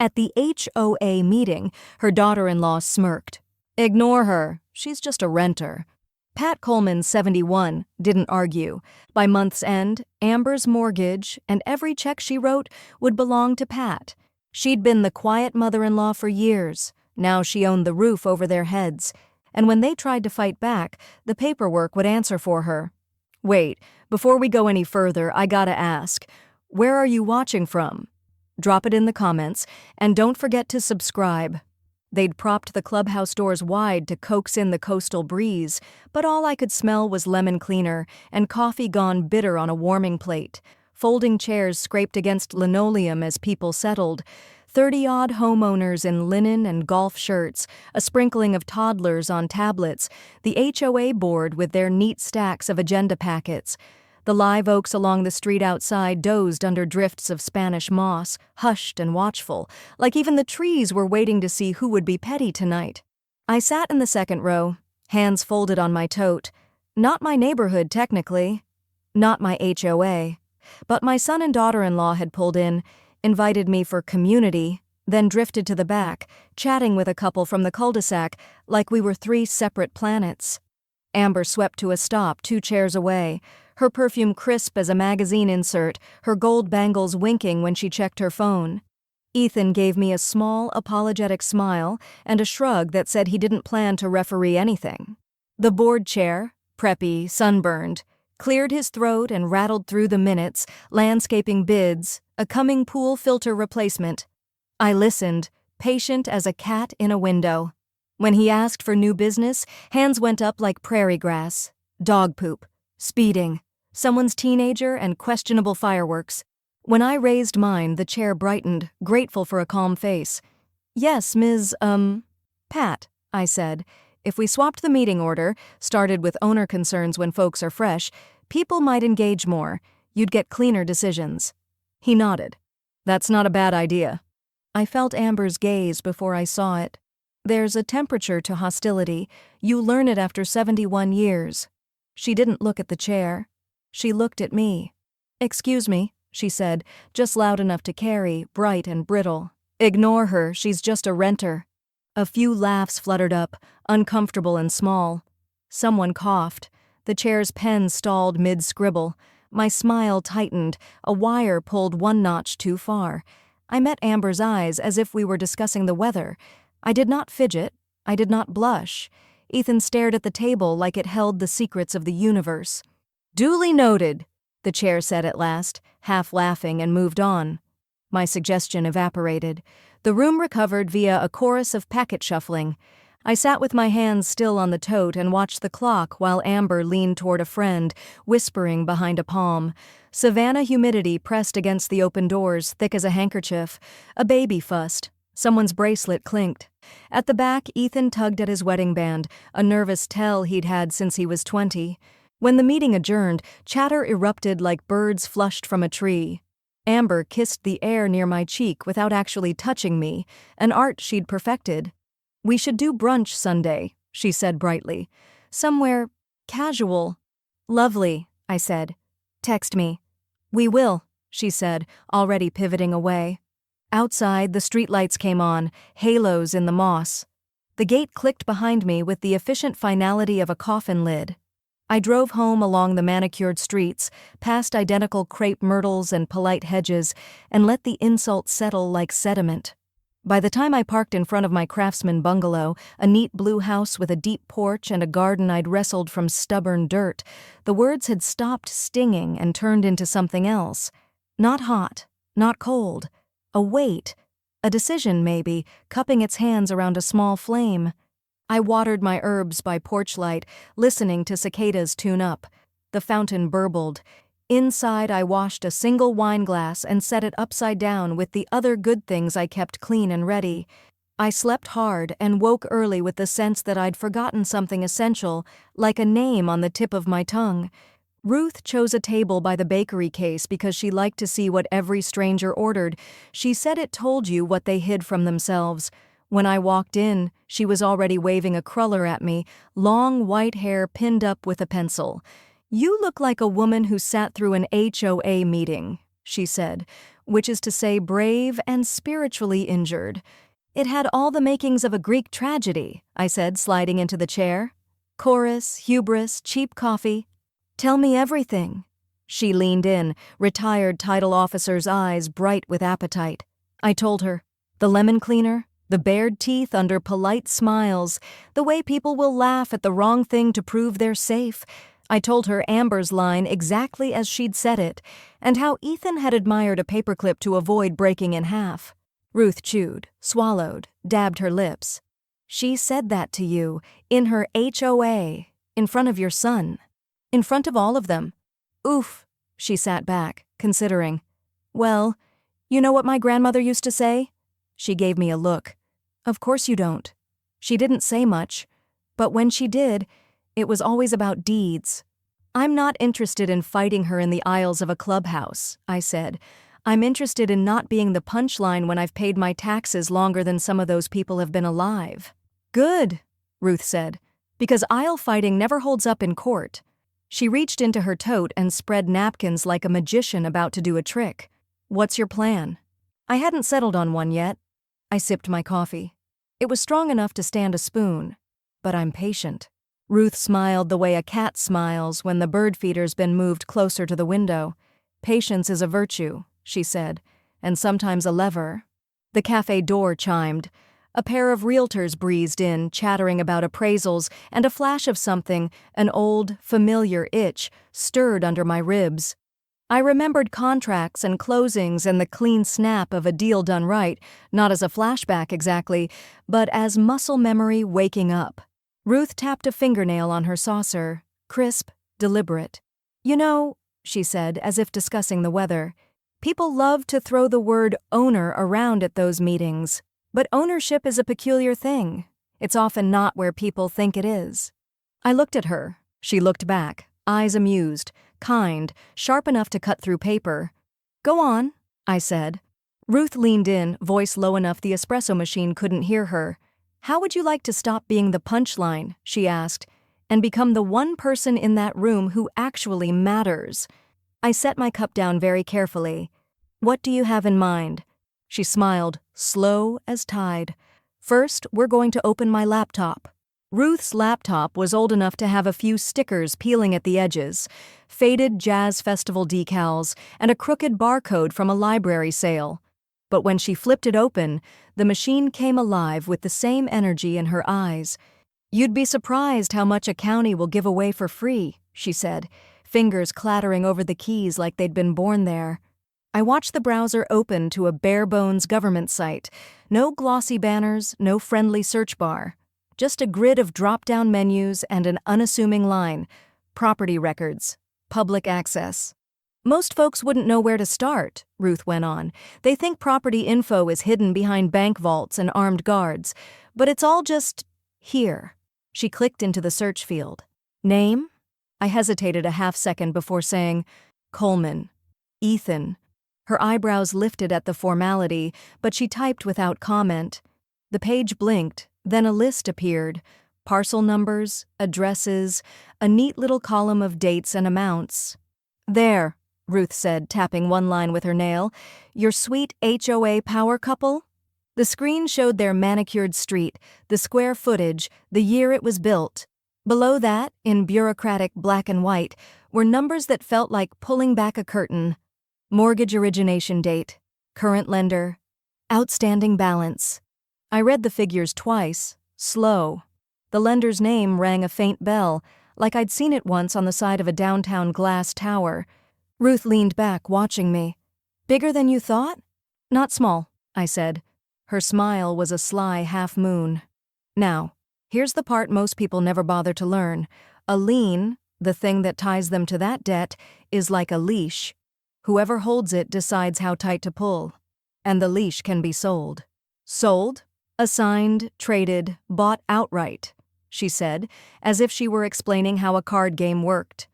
At the HOA meeting, her daughter-in-law smirked. "Ignore her. She's just a renter." Pat Coleman, 71, didn't argue. By month's end, Amber's mortgage and every check she wrote would belong to Pat. She'd been the quiet mother-in-law for years. Now she owned the roof over their heads. And when they tried to fight back, the paperwork would answer for her. "Wait, before we go any further, I gotta ask, where are you watching from? Drop it in the comments, and don't forget to subscribe." They'd propped the clubhouse doors wide to coax in the coastal breeze, but all I could smell was lemon cleaner and coffee gone bitter on a warming plate. Folding chairs scraped against linoleum as people settled. 30-odd homeowners in linen and golf shirts, a sprinkling of toddlers on tablets, the HOA board with their neat stacks of agenda packets. The live oaks along the street outside dozed under drifts of Spanish moss, hushed and watchful, like even the trees were waiting to see who would be petty tonight. I sat in the second row, hands folded on my tote. Not my neighborhood, technically. Not my HOA. But my son and daughter-in-law had pulled in, invited me for community, then drifted to the back, chatting with a couple from the cul-de-sac like we were 3 separate planets. Amber swept to a stop 2 chairs away, her perfume crisp as a magazine insert, her gold bangles winking when she checked her phone. Ethan gave me a small, apologetic smile and a shrug that said he didn't plan to referee anything. The board chair, preppy, sunburned, cleared his throat and rattled through the minutes, landscaping bids, a coming pool filter replacement. I listened, patient as a cat in a window. When he asked for new business, hands went up like prairie grass. Dog poop, speeding, someone's teenager, and questionable fireworks. When I raised mine, the chair brightened, grateful for a calm face. "Yes, Ms. Pat," I said. "If we swapped the meeting order, started with owner concerns when folks are fresh, people might engage more. You'd get cleaner decisions." He nodded. "That's not a bad idea." I felt Amber's gaze before I saw it. There's a temperature to hostility. You learn it after 71 years. She didn't look at the chair. She looked at me. "Excuse me," she said, just loud enough to carry, bright and brittle. "Ignore her, she's just a renter." A few laughs fluttered up, uncomfortable and small. Someone coughed. The chair's pen stalled mid-scribble. My smile tightened, a wire pulled 1 notch too far. I met Amber's eyes as if we were discussing the weather. I did not fidget. I did not blush. Ethan stared at the table like it held the secrets of the universe. "Duly noted," the chair said at last, half laughing, and moved on. My suggestion evaporated. The room recovered via a chorus of packet shuffling. I sat with my hands still on the tote and watched the clock while Amber leaned toward a friend, whispering behind a palm. Savannah humidity pressed against the open doors, thick as a handkerchief. A baby fussed. Someone's bracelet clinked. At the back, Ethan tugged at his wedding band, a nervous tell he'd had since he was 20. When the meeting adjourned, chatter erupted like birds flushed from a tree. Amber kissed the air near my cheek without actually touching me, an art she'd perfected. "We should do brunch Sunday," she said brightly. "Somewhere casual." "Lovely," I said. "Text me." "We will," she said, already pivoting away. Outside, the streetlights came on, halos in the moss. The gate clicked behind me with the efficient finality of a coffin lid. I drove home along the manicured streets, past identical crepe myrtles and polite hedges, and let the insult settle like sediment. By the time I parked in front of my craftsman bungalow, a neat blue house with a deep porch and a garden I'd wrestled from stubborn dirt, the words had stopped stinging and turned into something else. Not hot, not cold. A weight, a decision maybe, cupping its hands around a small flame. I watered my herbs by porch light, listening to cicadas tune up. The fountain burbled. Inside, I washed a single wine glass and set it upside down with the other good things I kept clean and ready. I slept hard and woke early with the sense that I'd forgotten something essential, like a name on the tip of my tongue. Ruth chose a table by the bakery case because she liked to see what every stranger ordered. She said it told you what they hid from themselves. When I walked in, she was already waving a cruller at me, long white hair pinned up with a pencil. "You look like a woman who sat through an HOA meeting," she said. which is to say brave and spiritually injured. It had all the makings of a Greek tragedy, I said, sliding into the chair. Chorus, hubris, cheap coffee. Tell me everything. She leaned in, retired title officer's eyes bright with appetite. I told her. The lemon cleaner, the bared teeth under polite smiles, the way people will laugh at the wrong thing to prove they're safe. I told her Amber's line exactly as she'd said it, and how Ethan had admired a paperclip to avoid breaking in half. Ruth chewed, swallowed, dabbed her lips. She said that to you, in her HOA, in front of your son. In front of all of them. Oof, she sat back, considering. Well, you know what my grandmother used to say? She gave me a look. Of course you don't. She didn't say much, but when she did, it was always about deeds. I'm not interested in fighting her in the aisles of a clubhouse, I said. I'm interested in not being the punchline when I've paid my taxes longer than some of those people have been alive. Good, Ruth said, because aisle fighting never holds up in court. She reached into her tote and spread napkins like a magician about to do a trick. What's your plan? I hadn't settled on one yet. I sipped my coffee. It was strong enough to stand a spoon, but I'm patient. Ruth smiled the way a cat smiles when the bird feeder's been moved closer to the window. Patience is a virtue, she said, and sometimes a lever. The cafe door chimed. A pair of realtors breezed in, chattering about appraisals, and a flash of something, an old, familiar itch, stirred under my ribs. I remembered contracts and closings and the clean snap of a deal done right, not as a flashback exactly, but as muscle memory waking up. Ruth tapped a fingernail on her saucer, crisp, deliberate. You know, she said, as if discussing the weather, people love to throw the word owner around at those meetings. But ownership is a peculiar thing. It's often not where people think it is. I looked at her. She looked back, eyes amused, kind, sharp enough to cut through paper. Go on, I said. Ruth leaned in, voice low enough the espresso machine couldn't hear her. How would you like to stop being the punchline, she asked, and become the one person in that room who actually matters? I set my cup down very carefully. What do you have in mind? She smiled, slow as tide. First, we're going to open my laptop. Ruth's laptop was old enough to have a few stickers peeling at the edges, faded jazz festival decals, and a crooked barcode from a library sale. But when she flipped it open, the machine came alive with the same energy in her eyes. You'd be surprised how much a county will give away for free, she said, fingers clattering over the keys like they'd been born there. I watched the browser open to a bare-bones government site. No glossy banners, no friendly search bar. Just a grid of drop-down menus and an unassuming line. Property records. Public access. Most folks wouldn't know where to start, Ruth went on. They think property info is hidden behind bank vaults and armed guards. But it's all just here. She clicked into the search field. Name? I hesitated a half-second before saying, Coleman. Ethan. Her eyebrows lifted at the formality, but she typed without comment. The page blinked, then a list appeared. Parcel numbers, addresses, a neat little column of dates and amounts. There, Ruth said, tapping one line with her nail. Your sweet HOA power couple? The screen showed their manicured street, the square footage, the year it was built. Below that, in bureaucratic black and white, were numbers that felt like pulling back a curtain. Mortgage origination date, current lender, outstanding balance. I read the figures twice, slow. The lender's name rang a faint bell, like I'd seen it once on the side of a downtown glass tower. Ruth leaned back, watching me. Bigger than you thought? Not small, I said. Her smile was a sly half-moon. Now, here's the part most people never bother to learn. A lien, the thing that ties them to that debt, is like a leash. Whoever holds it decides how tight to pull. And the leash can be sold. Sold? Assigned, traded, bought outright, she said, as if she were explaining how a card game worked.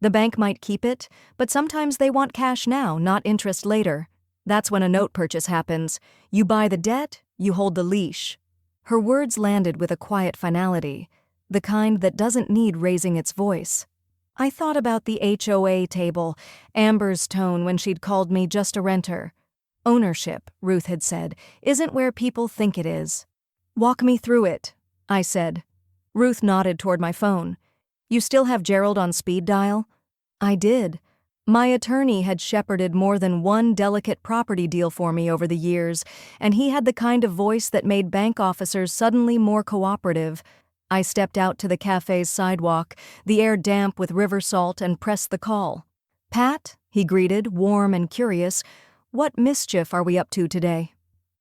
The bank might keep it, but sometimes they want cash now, not interest later. That's when a note purchase happens. You buy the debt, you hold the leash. Her words landed with a quiet finality, the kind that doesn't need raising its voice. I thought about the HOA table, Amber's tone when she'd called me just a renter. Ownership, Ruth had said, isn't where people think it is. Walk me through it, I said. Ruth nodded toward my phone. You still have Gerald on speed dial? I did. My attorney had shepherded more than one delicate property deal for me over the years, and he had the kind of voice that made bank officers suddenly more cooperative. I stepped out to the cafe's sidewalk, the air damp with river salt, and pressed the call. Pat, he greeted, warm and curious, what mischief are we up to today?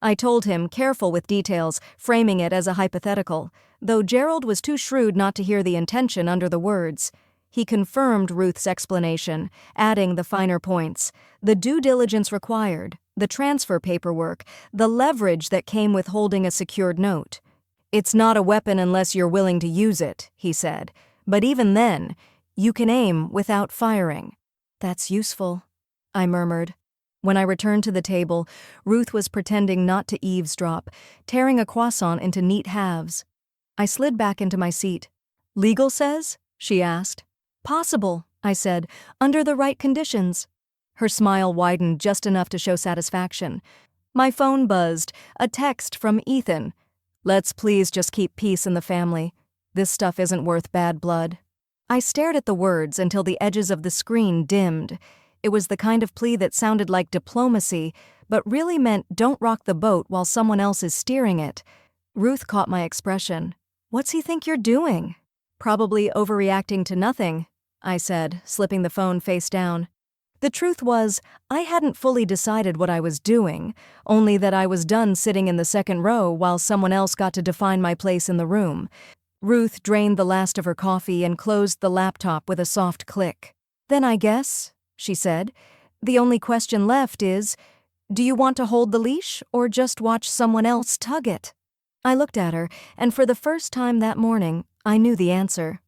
I told him, careful with details, framing it as a hypothetical, though Gerald was too shrewd not to hear the intention under the words. He confirmed Ruth's explanation, adding the finer points, the due diligence required, the transfer paperwork, the leverage that came with holding a secured note. It's not a weapon unless you're willing to use it, he said, but even then, you can aim without firing. That's useful, I murmured. When I returned to the table, Ruth was pretending not to eavesdrop, tearing a croissant into neat halves. I slid back into my seat. Legal says? She asked. Possible, I said, under the right conditions. Her smile widened just enough to show satisfaction. My phone buzzed, a text from Ethan. Let's please just keep peace in the family. This stuff isn't worth bad blood. I stared at the words until the edges of the screen dimmed. It was the kind of plea that sounded like diplomacy, but really meant don't rock the boat while someone else is steering it. Ruth caught my expression. What's he think you're doing? Probably overreacting to nothing, I said, slipping the phone face down. The truth was, I hadn't fully decided what I was doing, only that I was done sitting in the second row while someone else got to define my place in the room. Ruth drained the last of her coffee and closed the laptop with a soft click. Then I guess, she said, the only question left is, do you want to hold the leash or just watch someone else tug it? I looked at her, and for the first time that morning, I knew the answer.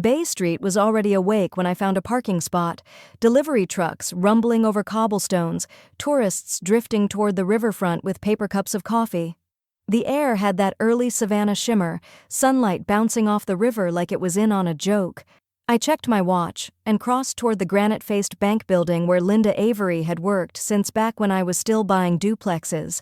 Bay Street was already awake when I found a parking spot, delivery trucks rumbling over cobblestones, tourists drifting toward the riverfront with paper cups of coffee. The air had that early Savannah shimmer, sunlight bouncing off the river like it was in on a joke. I checked my watch and crossed toward the granite-faced bank building where Linda Avery had worked since back when I was still buying duplexes.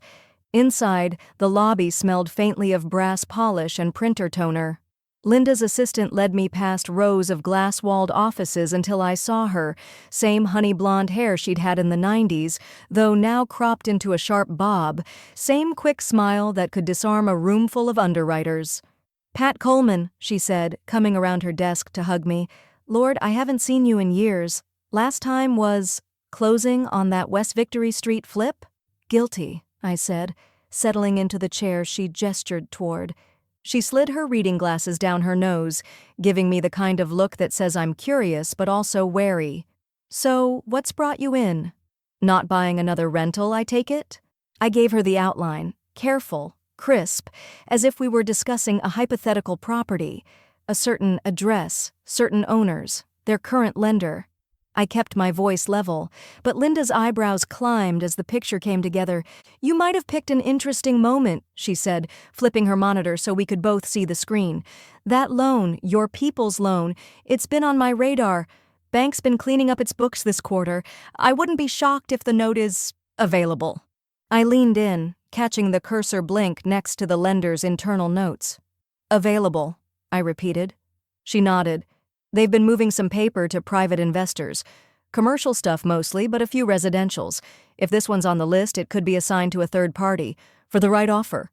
Inside, the lobby smelled faintly of brass polish and printer toner. Linda's assistant led me past rows of glass-walled offices until I saw her, same honey blonde hair she'd had in the 90s, though now cropped into a sharp bob, same quick smile that could disarm a room full of underwriters. Pat Coleman, she said, coming around her desk to hug me. Lord, I haven't seen you in years. Last time was closing on that West Victory Street flip? Guilty, I said, settling into the chair she gestured toward. She slid her reading glasses down her nose, giving me the kind of look that says I'm curious but also wary. So, what's brought you in? Not buying another rental, I take it? I gave her the outline, careful, crisp, as if we were discussing a hypothetical property, a certain address, certain owners, their current lender. I kept my voice level, but Linda's eyebrows climbed as the picture came together. You might have picked an interesting moment, she said, flipping her monitor so we could both see the screen. That loan, your people's loan, it's been on my radar. Bank's been cleaning up its books this quarter. I wouldn't be shocked if the note is available. I leaned in, catching the cursor blink next to the lender's internal notes. Available, I repeated. She nodded. They've been moving some paper to private investors. Commercial stuff mostly, but a few residentials. If this one's on the list, it could be assigned to a third party, for the right offer.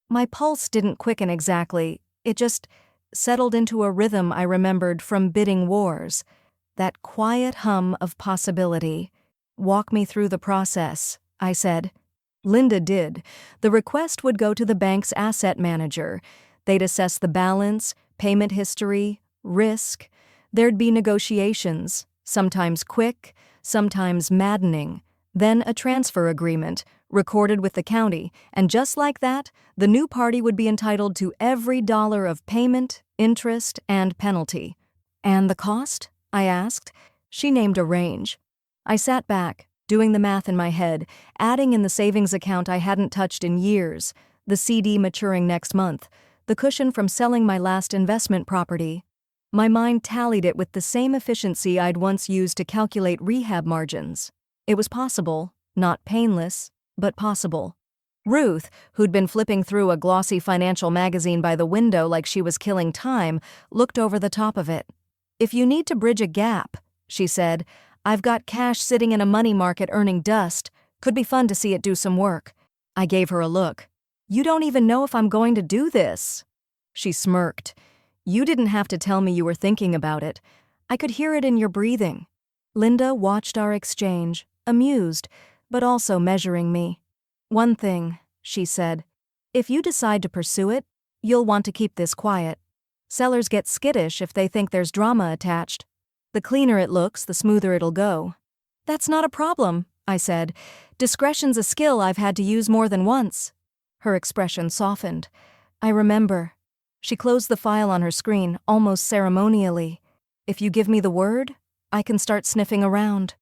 My pulse didn't quicken exactly. It just settled into a rhythm I remembered from bidding wars. That quiet hum of possibility. Walk me through the process, I said. Linda did. The request would go to the bank's asset manager. They'd assess the balance, payment history, risk. There'd be negotiations, sometimes quick, sometimes maddening, then a transfer agreement, recorded with the county, and just like that, the new party would be entitled to every dollar of payment, interest, and penalty. And the cost? I asked. She named a range. I sat back, doing the math in my head, adding in the savings account I hadn't touched in years, the CD maturing next month, the cushion from selling my last investment property. My mind tallied it with the same efficiency I'd once used to calculate rehab margins. It was possible, not painless, but possible. Ruth, who'd been flipping through a glossy financial magazine by the window like she was killing time, looked over the top of it. "If you need to bridge a gap," she said, "I've got cash sitting in a money market earning dust. Could be fun to see it do some work." I gave her a look. "You don't even know if I'm going to do this." She smirked. "You didn't have to tell me you were thinking about it. I could hear it in your breathing." Linda watched our exchange, amused, but also measuring me. "One thing," she said. "If you decide to pursue it, you'll want to keep this quiet. Sellers get skittish if they think there's drama attached. The cleaner it looks, the smoother it'll go." "That's not a problem," I said. "Discretion's a skill I've had to use more than once." Her expression softened. "I remember." She closed the file on her screen, almost ceremonially. "If you give me the word, I can start sniffing around."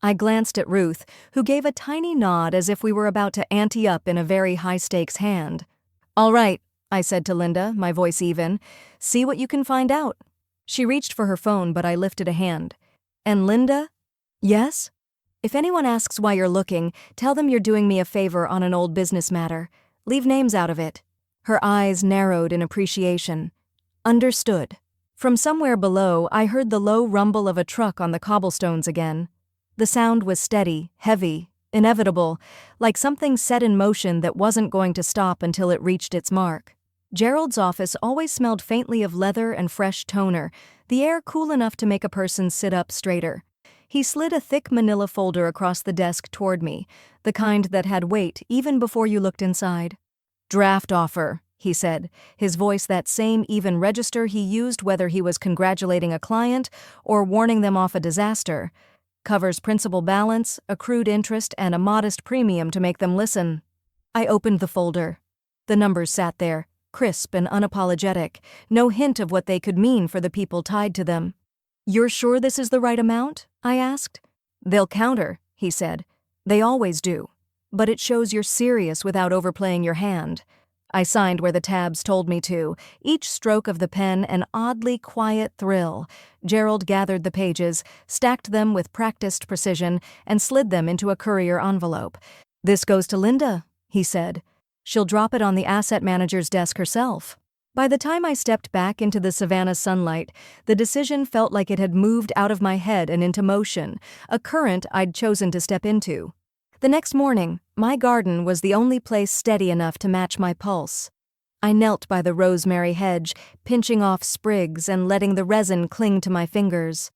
I glanced at Ruth, who gave a tiny nod as if we were about to ante up in a very high-stakes hand. "All right," I said to Linda, my voice even. "See what you can find out." She reached for her phone, but I lifted a hand. "And Linda?" "Yes?" "If anyone asks why you're looking, tell them you're doing me a favor on an old business matter. Leave names out of it." Her eyes narrowed in appreciation. "Understood." From somewhere below, I heard the low rumble of a truck on the cobblestones again. The sound was steady, heavy, inevitable, like something set in motion that wasn't going to stop until it reached its mark. Gerald's office always smelled faintly of leather and fresh toner, the air cool enough to make a person sit up straighter. He slid a thick manila folder across the desk toward me, the kind that had weight even before you looked inside. "Draft offer," he said, his voice that same even register he used whether he was congratulating a client or warning them off a disaster. "Covers principal balance, accrued interest, and a modest premium to make them listen." I opened the folder. The numbers sat there, crisp and unapologetic, no hint of what they could mean for the people tied to them. "You're sure this is the right amount?" I asked. "They'll counter," he said. "They always do. But it shows you're serious without overplaying your hand." I signed where the tabs told me to, each stroke of the pen an oddly quiet thrill. Gerald gathered the pages, stacked them with practiced precision, and slid them into a courier envelope. "This goes to Linda," he said. "She'll drop it on the asset manager's desk herself." By the time I stepped back into the Savannah sunlight, the decision felt like it had moved out of my head and into motion, a current I'd chosen to step into. The next morning, my garden was the only place steady enough to match my pulse. I knelt by the rosemary hedge, pinching off sprigs and letting the resin cling to my fingers.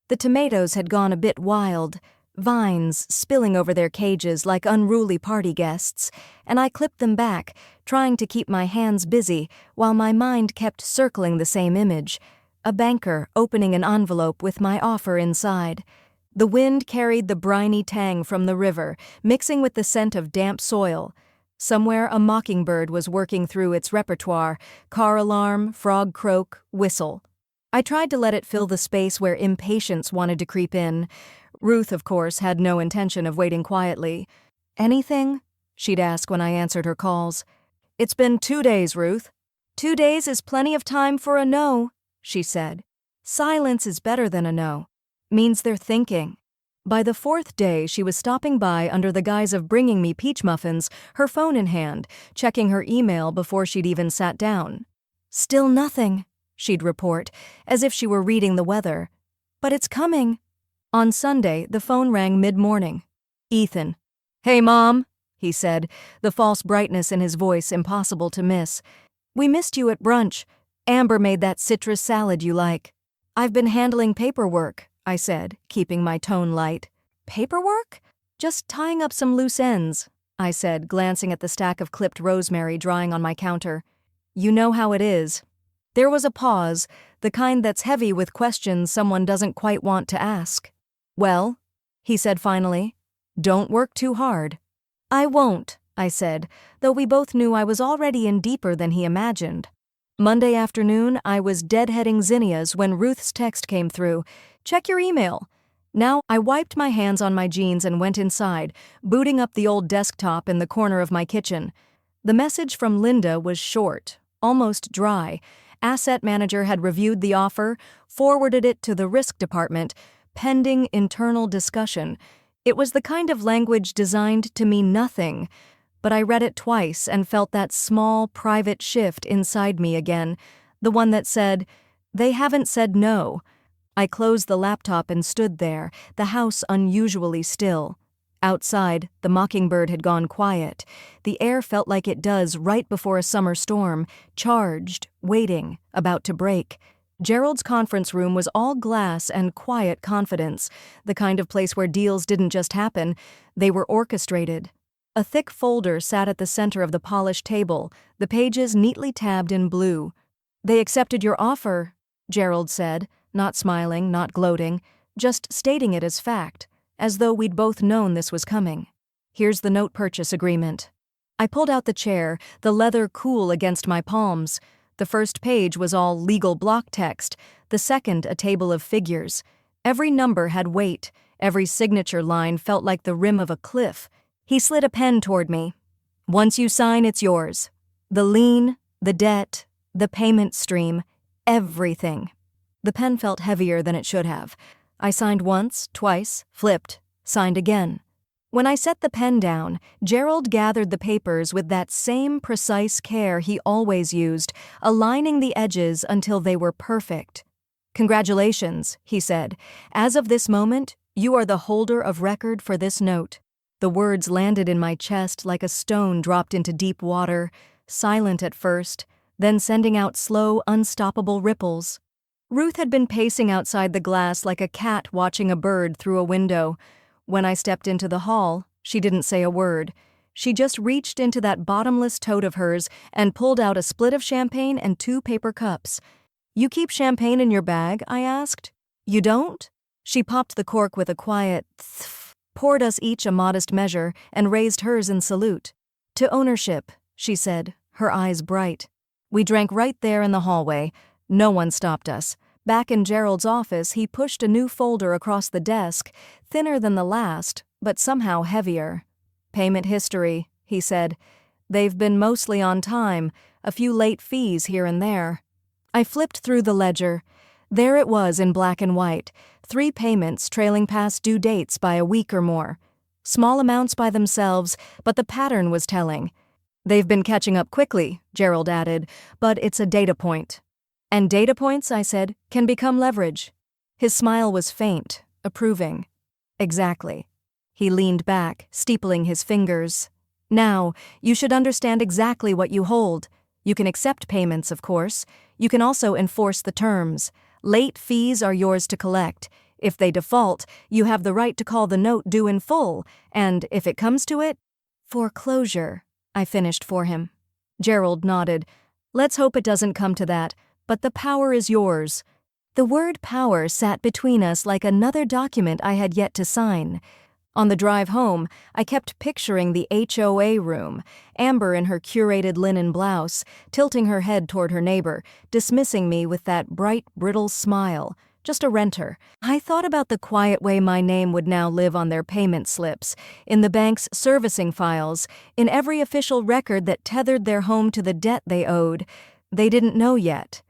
The tomatoes had gone a bit wild, vines spilling over their cages like unruly party guests, and I clipped them back, trying to keep my hands busy while my mind kept circling the same image, a banker opening an envelope with my offer inside. The wind carried the briny tang from the river, mixing with the scent of damp soil. Somewhere a mockingbird was working through its repertoire, car alarm, frog croak, whistle. I tried to let it fill the space where impatience wanted to creep in. Ruth, of course, had no intention of waiting quietly. "Anything?" she'd ask when I answered her calls. "It's been 2 days, Ruth." "2 days is plenty of time for a no," she said. "Silence is better than a no. Means they're thinking." By the 4th day, she was stopping by under the guise of bringing me peach muffins, her phone in hand, checking her email before she'd even sat down. "Still nothing," she'd report, as if she were reading the weather. "But it's coming." On Sunday, the phone rang mid-morning. "Ethan." "Hey, Mom," he said, the false brightness in his voice impossible to miss. "We missed you at brunch. Amber made that citrus salad you like." "I've been handling paperwork," I said, keeping my tone light. "Paperwork?" "Just tying up some loose ends," I said, glancing at the stack of clipped rosemary drying on my counter. "You know how it is." There was a pause, the kind that's heavy with questions someone doesn't quite want to ask. "Well," he said finally, "don't work too hard." "I won't," I said, though we both knew I was already in deeper than he imagined. Monday afternoon, I was deadheading zinnias when Ruth's text came through. "Check your email." Now, I wiped my hands on my jeans and went inside, booting up the old desktop in the corner of my kitchen. The message from Linda was short, almost dry. Asset manager had reviewed the offer, forwarded it to the risk department, pending internal discussion. It was the kind of language designed to mean nothing, but I read it twice and felt that small, private shift inside me again, the one that said, "They haven't said no." I closed the laptop and stood there, the house unusually still. Outside, the mockingbird had gone quiet. The air felt like it does right before a summer storm, charged, waiting, about to break. Gerald's conference room was all glass and quiet confidence, the kind of place where deals didn't just happen, they were orchestrated. A thick folder sat at the center of the polished table, the pages neatly tabbed in blue. "They accepted your offer," Gerald said, not smiling, not gloating, just stating it as fact, as though we'd both known this was coming. "Here's the note purchase agreement." I pulled out the chair, the leather cool against my palms. The first page was all legal block text, the second a table of figures. Every number had weight, every signature line felt like the rim of a cliff. He slid a pen toward me. "Once you sign, it's yours. The lien, the debt, the payment stream, everything." The pen felt heavier than it should have. I signed once, twice, flipped, signed again. When I set the pen down, Gerald gathered the papers with that same precise care he always used, aligning the edges until they were perfect. "Congratulations," he said. "As of this moment, you are the holder of record for this note." The words landed in my chest like a stone dropped into deep water, silent at first, then sending out slow, unstoppable ripples. Ruth had been pacing outside the glass like a cat watching a bird through a window. When I stepped into the hall, she didn't say a word. She just reached into that bottomless tote of hers and pulled out a split of champagne and 2 paper cups. "You keep champagne in your bag?" I asked. "You don't?" She popped the cork with a quiet thff, poured us each a modest measure, and raised hers in salute. "To ownership," she said, her eyes bright. We drank right there in the hallway. No one stopped us. Back in Gerald's office, he pushed a new folder across the desk, thinner than the last, but somehow heavier. "Payment history," he said. "They've been mostly on time, a few late fees here and there." I flipped through the ledger. There it was in black and white, 3 payments trailing past due dates by a week or more. Small amounts by themselves, but the pattern was telling. "They've been catching up quickly," Gerald added, "but it's a data point." "And data points," I said, "can become leverage." His smile was faint, approving. "Exactly." He leaned back, steepling his fingers. "Now, you should understand exactly what you hold. You can accept payments, of course. You can also enforce the terms. Late fees are yours to collect. If they default, you have the right to call the note due in full, and if it comes to it, foreclosure," I finished for him. Gerald nodded. "Let's hope it doesn't come to that. But the power is yours." The word power sat between us like another document I had yet to sign. On the drive home, I kept picturing the HOA room, Amber in her curated linen blouse, tilting her head toward her neighbor, dismissing me with that bright, brittle smile. Just a renter. I thought about the quiet way my name would now live on their payment slips, in the bank's servicing files, in every official record that tethered their home to the debt they owed. They didn't know yet.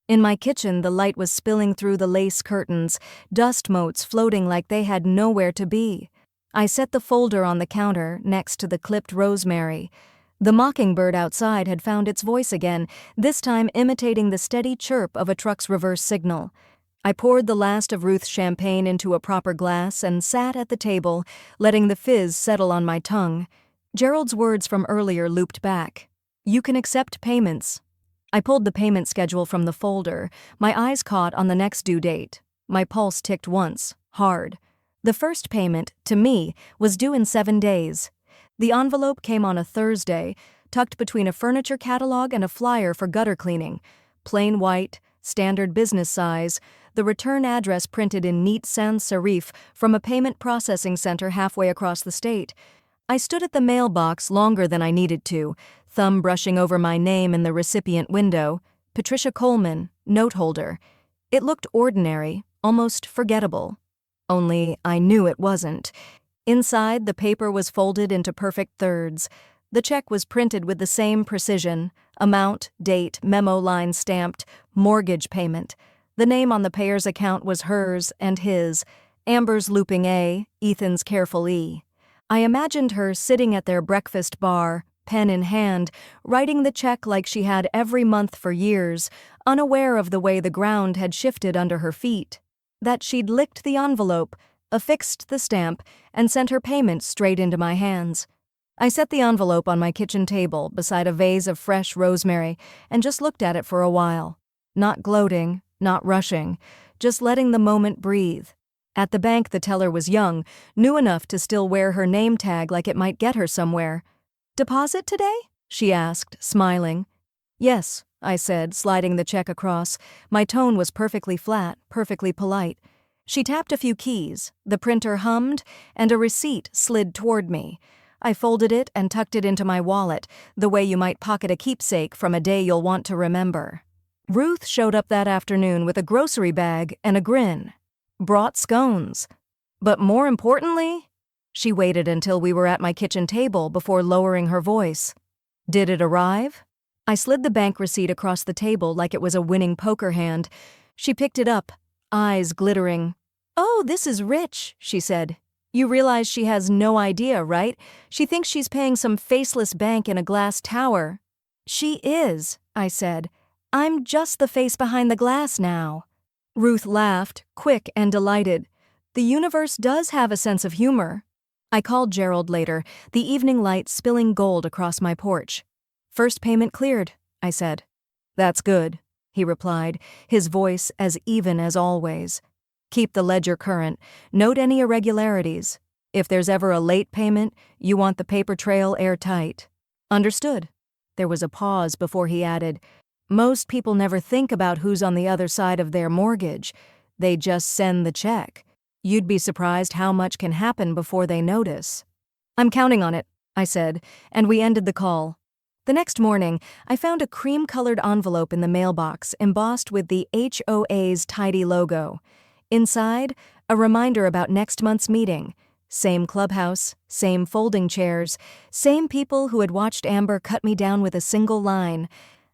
In my kitchen, the light was spilling through the lace curtains, dust motes floating like they had nowhere to be. I set the folder on the counter next to the clipped rosemary. The mockingbird outside had found its voice again, this time imitating the steady chirp of a truck's reverse signal. I poured the last of Ruth's champagne into a proper glass and sat at the table, letting the fizz settle on my tongue. Gerald's words from earlier looped back. "You can accept payments." I pulled the payment schedule from the folder, my eyes caught on the next due date. My pulse ticked once, hard. The first payment, to me, was due in 7 days. The envelope came on a Thursday, tucked between a furniture catalog and a flyer for gutter cleaning. Plain white, standard business size, the return address printed in neat sans serif from a payment processing center halfway across the state. I stood at the mailbox longer than I needed to, thumb brushing over my name in the recipient window, Patricia Coleman, note holder. It looked ordinary, almost forgettable. Only I knew it wasn't. Inside, the paper was folded into perfect thirds. The check was printed with the same precision, amount, date, memo line stamped, mortgage payment. The name on the payer's account was hers and his, Amber's looping A, Ethan's careful E. I imagined her sitting at their breakfast bar, pen in hand, writing the check like she had every month for years, unaware of the way the ground had shifted under her feet. That she'd licked the envelope, affixed the stamp, and sent her payment straight into my hands. I set the envelope on my kitchen table beside a vase of fresh rosemary and just looked at it for a while. Not gloating, not rushing, just letting the moment breathe. At the bank, the teller was young, new enough to still wear her name tag like it might get her somewhere. "Deposit today?" she asked, smiling. "Yes," I said, sliding the check across. My tone was perfectly flat, perfectly polite. She tapped a few keys, the printer hummed, and a receipt slid toward me. I folded it and tucked it into my wallet, the way you might pocket a keepsake from a day you'll want to remember. Ruth showed up that afternoon with a grocery bag and a grin. Brought scones. But more importantly, she waited until we were at my kitchen table before lowering her voice. "Did it arrive?" I slid the bank receipt across the table like it was a winning poker hand. She picked it up, eyes glittering. "Oh, this is rich," she said. "You realize she has no idea, right? She thinks she's paying some faceless bank in a glass tower." "She is," I said. "I'm just the face behind the glass now." Ruth laughed, quick and delighted. The universe does have a sense of humor. I called Gerald later, the evening light spilling gold across my porch. "First payment cleared," I said. "That's good," he replied, his voice as even as always. "Keep the ledger current. Note any irregularities. If there's ever a late payment, you want the paper trail airtight." "Understood." There was a pause before he added, "Most people never think about who's on the other side of their mortgage. They just send the check. You'd be surprised how much can happen before they notice." "I'm counting on it," I said, and we ended the call. The next morning, I found a cream-colored envelope in the mailbox embossed with the HOA's tidy logo. Inside, a reminder about next month's meeting. Same clubhouse, same folding chairs, same people who had watched Amber cut me down with a single line.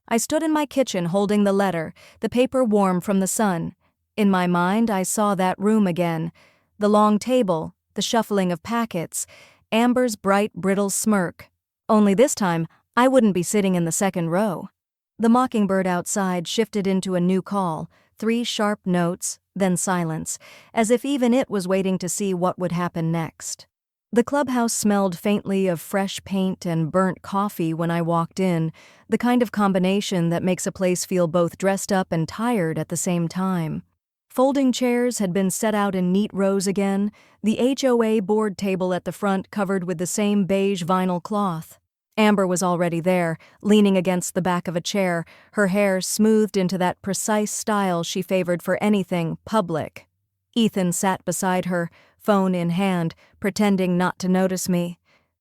I stood in my kitchen holding the letter, the paper warm from the sun. In my mind, I saw that room again. The long table, the shuffling of packets, Amber's bright, brittle smirk. Only this time, I wouldn't be sitting in the second row. The mockingbird outside shifted into a new call, 3 sharp notes, then silence, as if even it was waiting to see what would happen next. The clubhouse smelled faintly of fresh paint and burnt coffee when I walked in, the kind of combination that makes a place feel both dressed up and tired at the same time. Folding chairs had been set out in neat rows again, the HOA board table at the front covered with the same beige vinyl cloth. Amber was already there, leaning against the back of a chair, her hair smoothed into that precise style she favored for anything public. Ethan sat beside her, phone in hand, pretending not to notice me.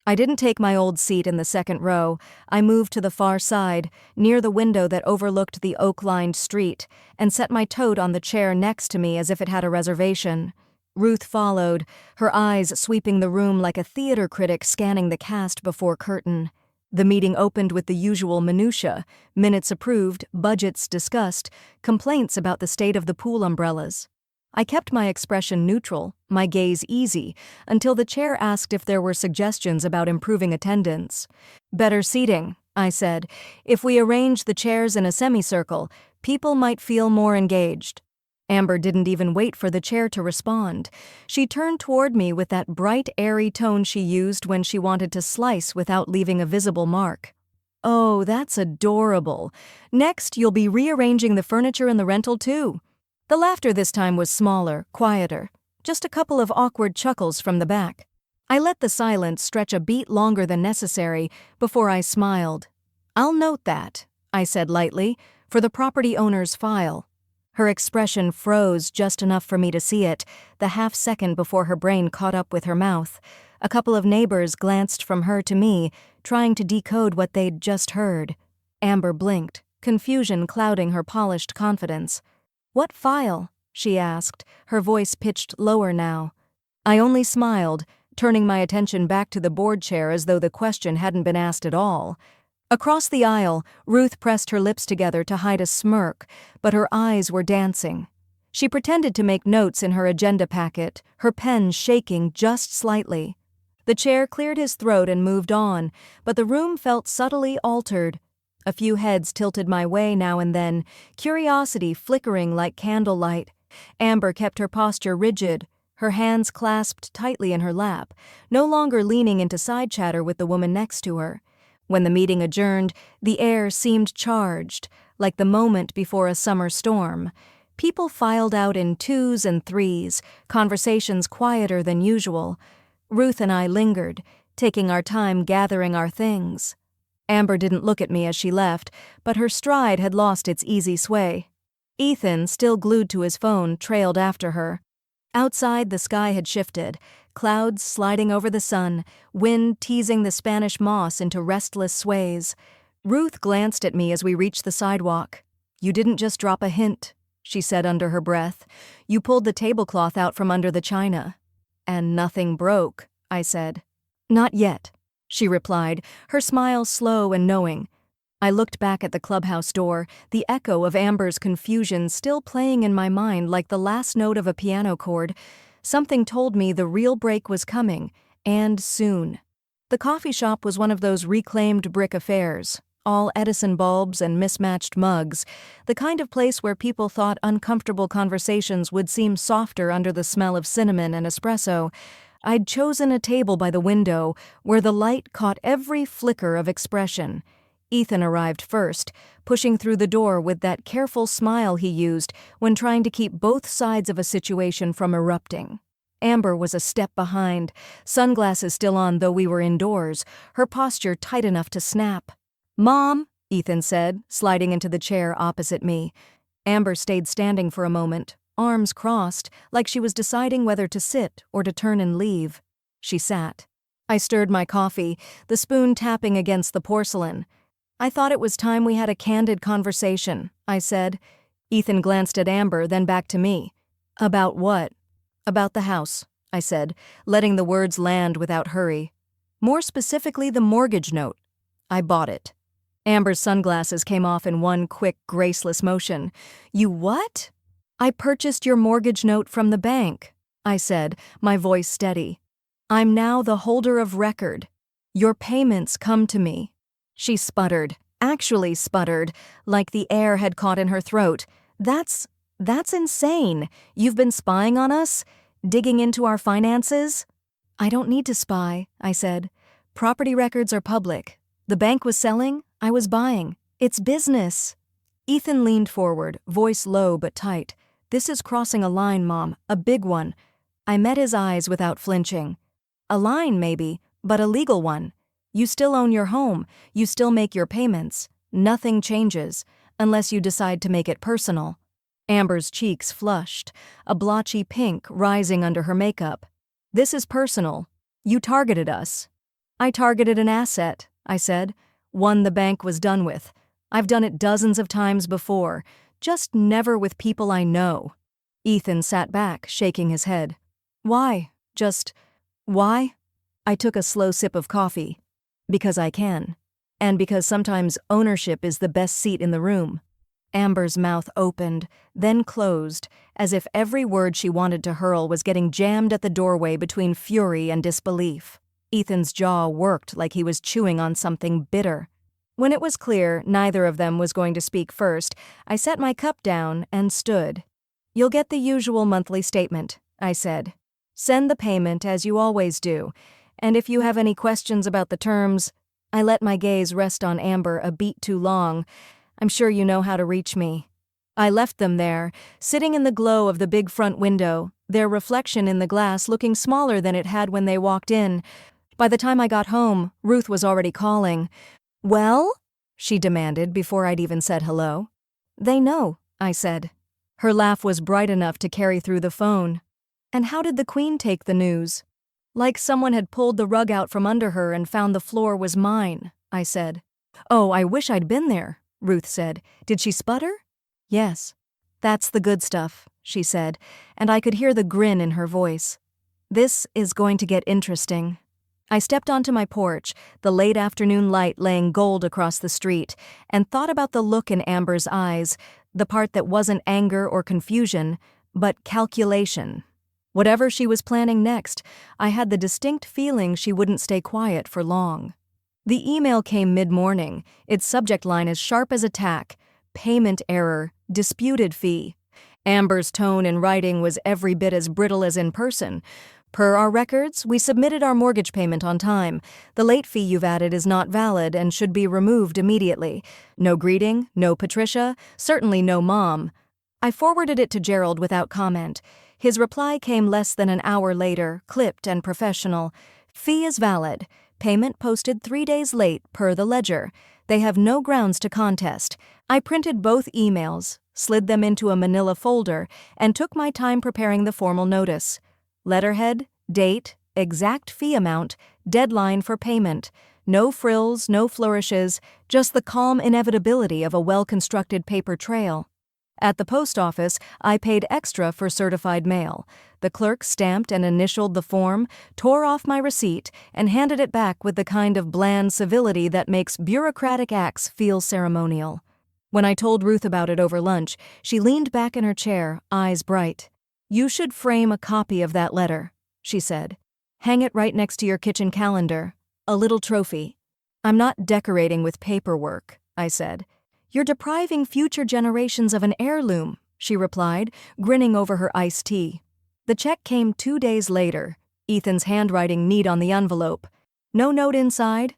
I didn't take my old seat in the second row. I moved to the far side, near the window that overlooked the oak-lined street, and set my tote on the chair next to me as if it had a reservation. Ruth followed, her eyes sweeping the room like a theater critic scanning the cast before curtain. The meeting opened with the usual minutiae, minutes approved, budgets discussed, complaints about the state of the pool umbrellas. I kept my expression neutral, my gaze easy, until the chair asked if there were suggestions about improving attendance. "Better seating," I said. "If we arrange the chairs in a semicircle, people might feel more engaged." Amber didn't even wait for the chair to respond. She turned toward me with that bright, airy tone she used when she wanted to slice without leaving a visible mark. "Oh, that's adorable. Next, you'll be rearranging the furniture in the rental, too." The laughter this time was smaller, quieter, just a couple of awkward chuckles from the back. I let the silence stretch a beat longer than necessary before I smiled. "I'll note that," I said lightly, "for the property owner's file." Her expression froze just enough for me to see it, the half-second before her brain caught up with her mouth. A couple of neighbors glanced from her to me, trying to decode what they'd just heard. Amber blinked, confusion clouding her polished confidence. "What file?" she asked, her voice pitched lower now. I only smiled, turning my attention back to the board chair as though the question hadn't been asked at all. Across the aisle, Ruth pressed her lips together to hide a smirk, but her eyes were dancing. She pretended to make notes in her agenda packet, her pen shaking just slightly. The chair cleared his throat and moved on, but the room felt subtly altered. A few heads tilted my way now and then, curiosity flickering like candlelight. Amber kept her posture rigid, her hands clasped tightly in her lap, no longer leaning into side chatter with the woman next to her. When the meeting adjourned, the air seemed charged, like the moment before a summer storm. People filed out in twos and threes, conversations quieter than usual. Ruth and I lingered, taking our time gathering our things. Amber didn't look at me as she left, but her stride had lost its easy sway. Ethan, still glued to his phone, trailed after her. Outside, the sky had shifted, clouds sliding over the sun, wind teasing the Spanish moss into restless sways. Ruth glanced at me as we reached the sidewalk. "You didn't just drop a hint," she said under her breath. "You pulled the tablecloth out from under the china." "And nothing broke," I said. "Not yet," she replied, her smile slow and knowing. I looked back at the clubhouse door, the echo of Amber's confusion still playing in my mind like the last note of a piano chord. Something told me the real break was coming, and soon. The coffee shop was one of those reclaimed brick affairs, all Edison bulbs and mismatched mugs, the kind of place where people thought uncomfortable conversations would seem softer under the smell of cinnamon and espresso. I'd chosen a table by the window where the light caught every flicker of expression. Ethan arrived first, pushing through the door with that careful smile he used when trying to keep both sides of a situation from erupting. Amber was a step behind, sunglasses still on though we were indoors, her posture tight enough to snap. "Mom," Ethan said, sliding into the chair opposite me. Amber stayed standing for a moment, arms crossed, like she was deciding whether to sit or to turn and leave. She sat. I stirred my coffee, the spoon tapping against the porcelain. "I thought it was time we had a candid conversation," I said. Ethan glanced at Amber, then back to me. "About what?" "About the house," I said, letting the words land without hurry. "More specifically, the mortgage note. I bought it." Amber's sunglasses came off in one quick, graceless motion. "You what?" "I purchased your mortgage note from the bank," I said, my voice steady. "I'm now the holder of record. Your payments come to me." She sputtered, actually sputtered, like the air had caught in her throat. That's insane. You've been spying on us? Digging into our finances?" "I don't need to spy," I said. "Property records are public. The bank was selling, I was buying. It's business." Ethan leaned forward, voice low but tight. "This is crossing a line, Mom, a big one." I met his eyes without flinching. "A line, maybe, but a legal one. You still own your home, you still make your payments. Nothing changes, unless you decide to make it personal." Amber's cheeks flushed, a blotchy pink rising under her makeup. "This is personal. You targeted us." "I targeted an asset," I said. "One the bank was done with. I've done it dozens of times before, just never with people I know." Ethan sat back, shaking his head. "Why? Why?" I took a slow sip of coffee. "Because I can. And because sometimes ownership is the best seat in the room." Amber's mouth opened, then closed, as if every word she wanted to hurl was getting jammed at the doorway between fury and disbelief. Ethan's jaw worked like he was chewing on something bitter. When it was clear neither of them was going to speak first, I set my cup down and stood. "You'll get the usual monthly statement," I said. "Send the payment as you always do. And if you have any questions about the terms," I let my gaze rest on Amber a beat too long. "I'm sure you know how to reach me." I left them there, sitting in the glow of the big front window, their reflection in the glass looking smaller than it had when they walked in. By the time I got home, Ruth was already calling. "Well?" she demanded before I'd even said hello. "They know," I said. Her laugh was bright enough to carry through the phone. "And how did the Queen take the news?" "Like someone had pulled the rug out from under her and found the floor was mine," I said. "Oh, I wish I'd been there," Ruth said. "Did she sputter?" "Yes." "That's the good stuff," she said, and I could hear the grin in her voice. "This is going to get interesting." I stepped onto my porch, the late afternoon light laying gold across the street, and thought about the look in Amber's eyes, the part that wasn't anger or confusion, but calculation. Whatever she was planning next, I had the distinct feeling she wouldn't stay quiet for long. The email came mid-morning, its subject line as sharp as a tack: payment error, disputed fee. Amber's tone in writing was every bit as brittle as in person. Per our records, we submitted our mortgage payment on time. The late fee you've added is not valid and should be removed immediately. No greeting, no Patricia, certainly no Mom. I forwarded it to Gerald without comment. His reply came less than an hour later, clipped and professional. Fee is valid. Payment posted 3 days late per the ledger. They have no grounds to contest. I printed both emails, slid them into a manila folder, and took my time preparing the formal notice. Letterhead, date, exact fee amount, deadline for payment. No frills, no flourishes, just the calm inevitability of a well-constructed paper trail. At the post office, I paid extra for certified mail. The clerk stamped and initialed the form, tore off my receipt, and handed it back with the kind of bland civility that makes bureaucratic acts feel ceremonial. When I told Ruth about it over lunch, she leaned back in her chair, eyes bright. "You should frame a copy of that letter," she said. "Hang it right next to your kitchen calendar. A little trophy." "I'm not decorating with paperwork," I said. "You're depriving future generations of an heirloom," she replied, grinning over her iced tea. The check came 2 days later, Ethan's handwriting neat on the envelope. No note inside,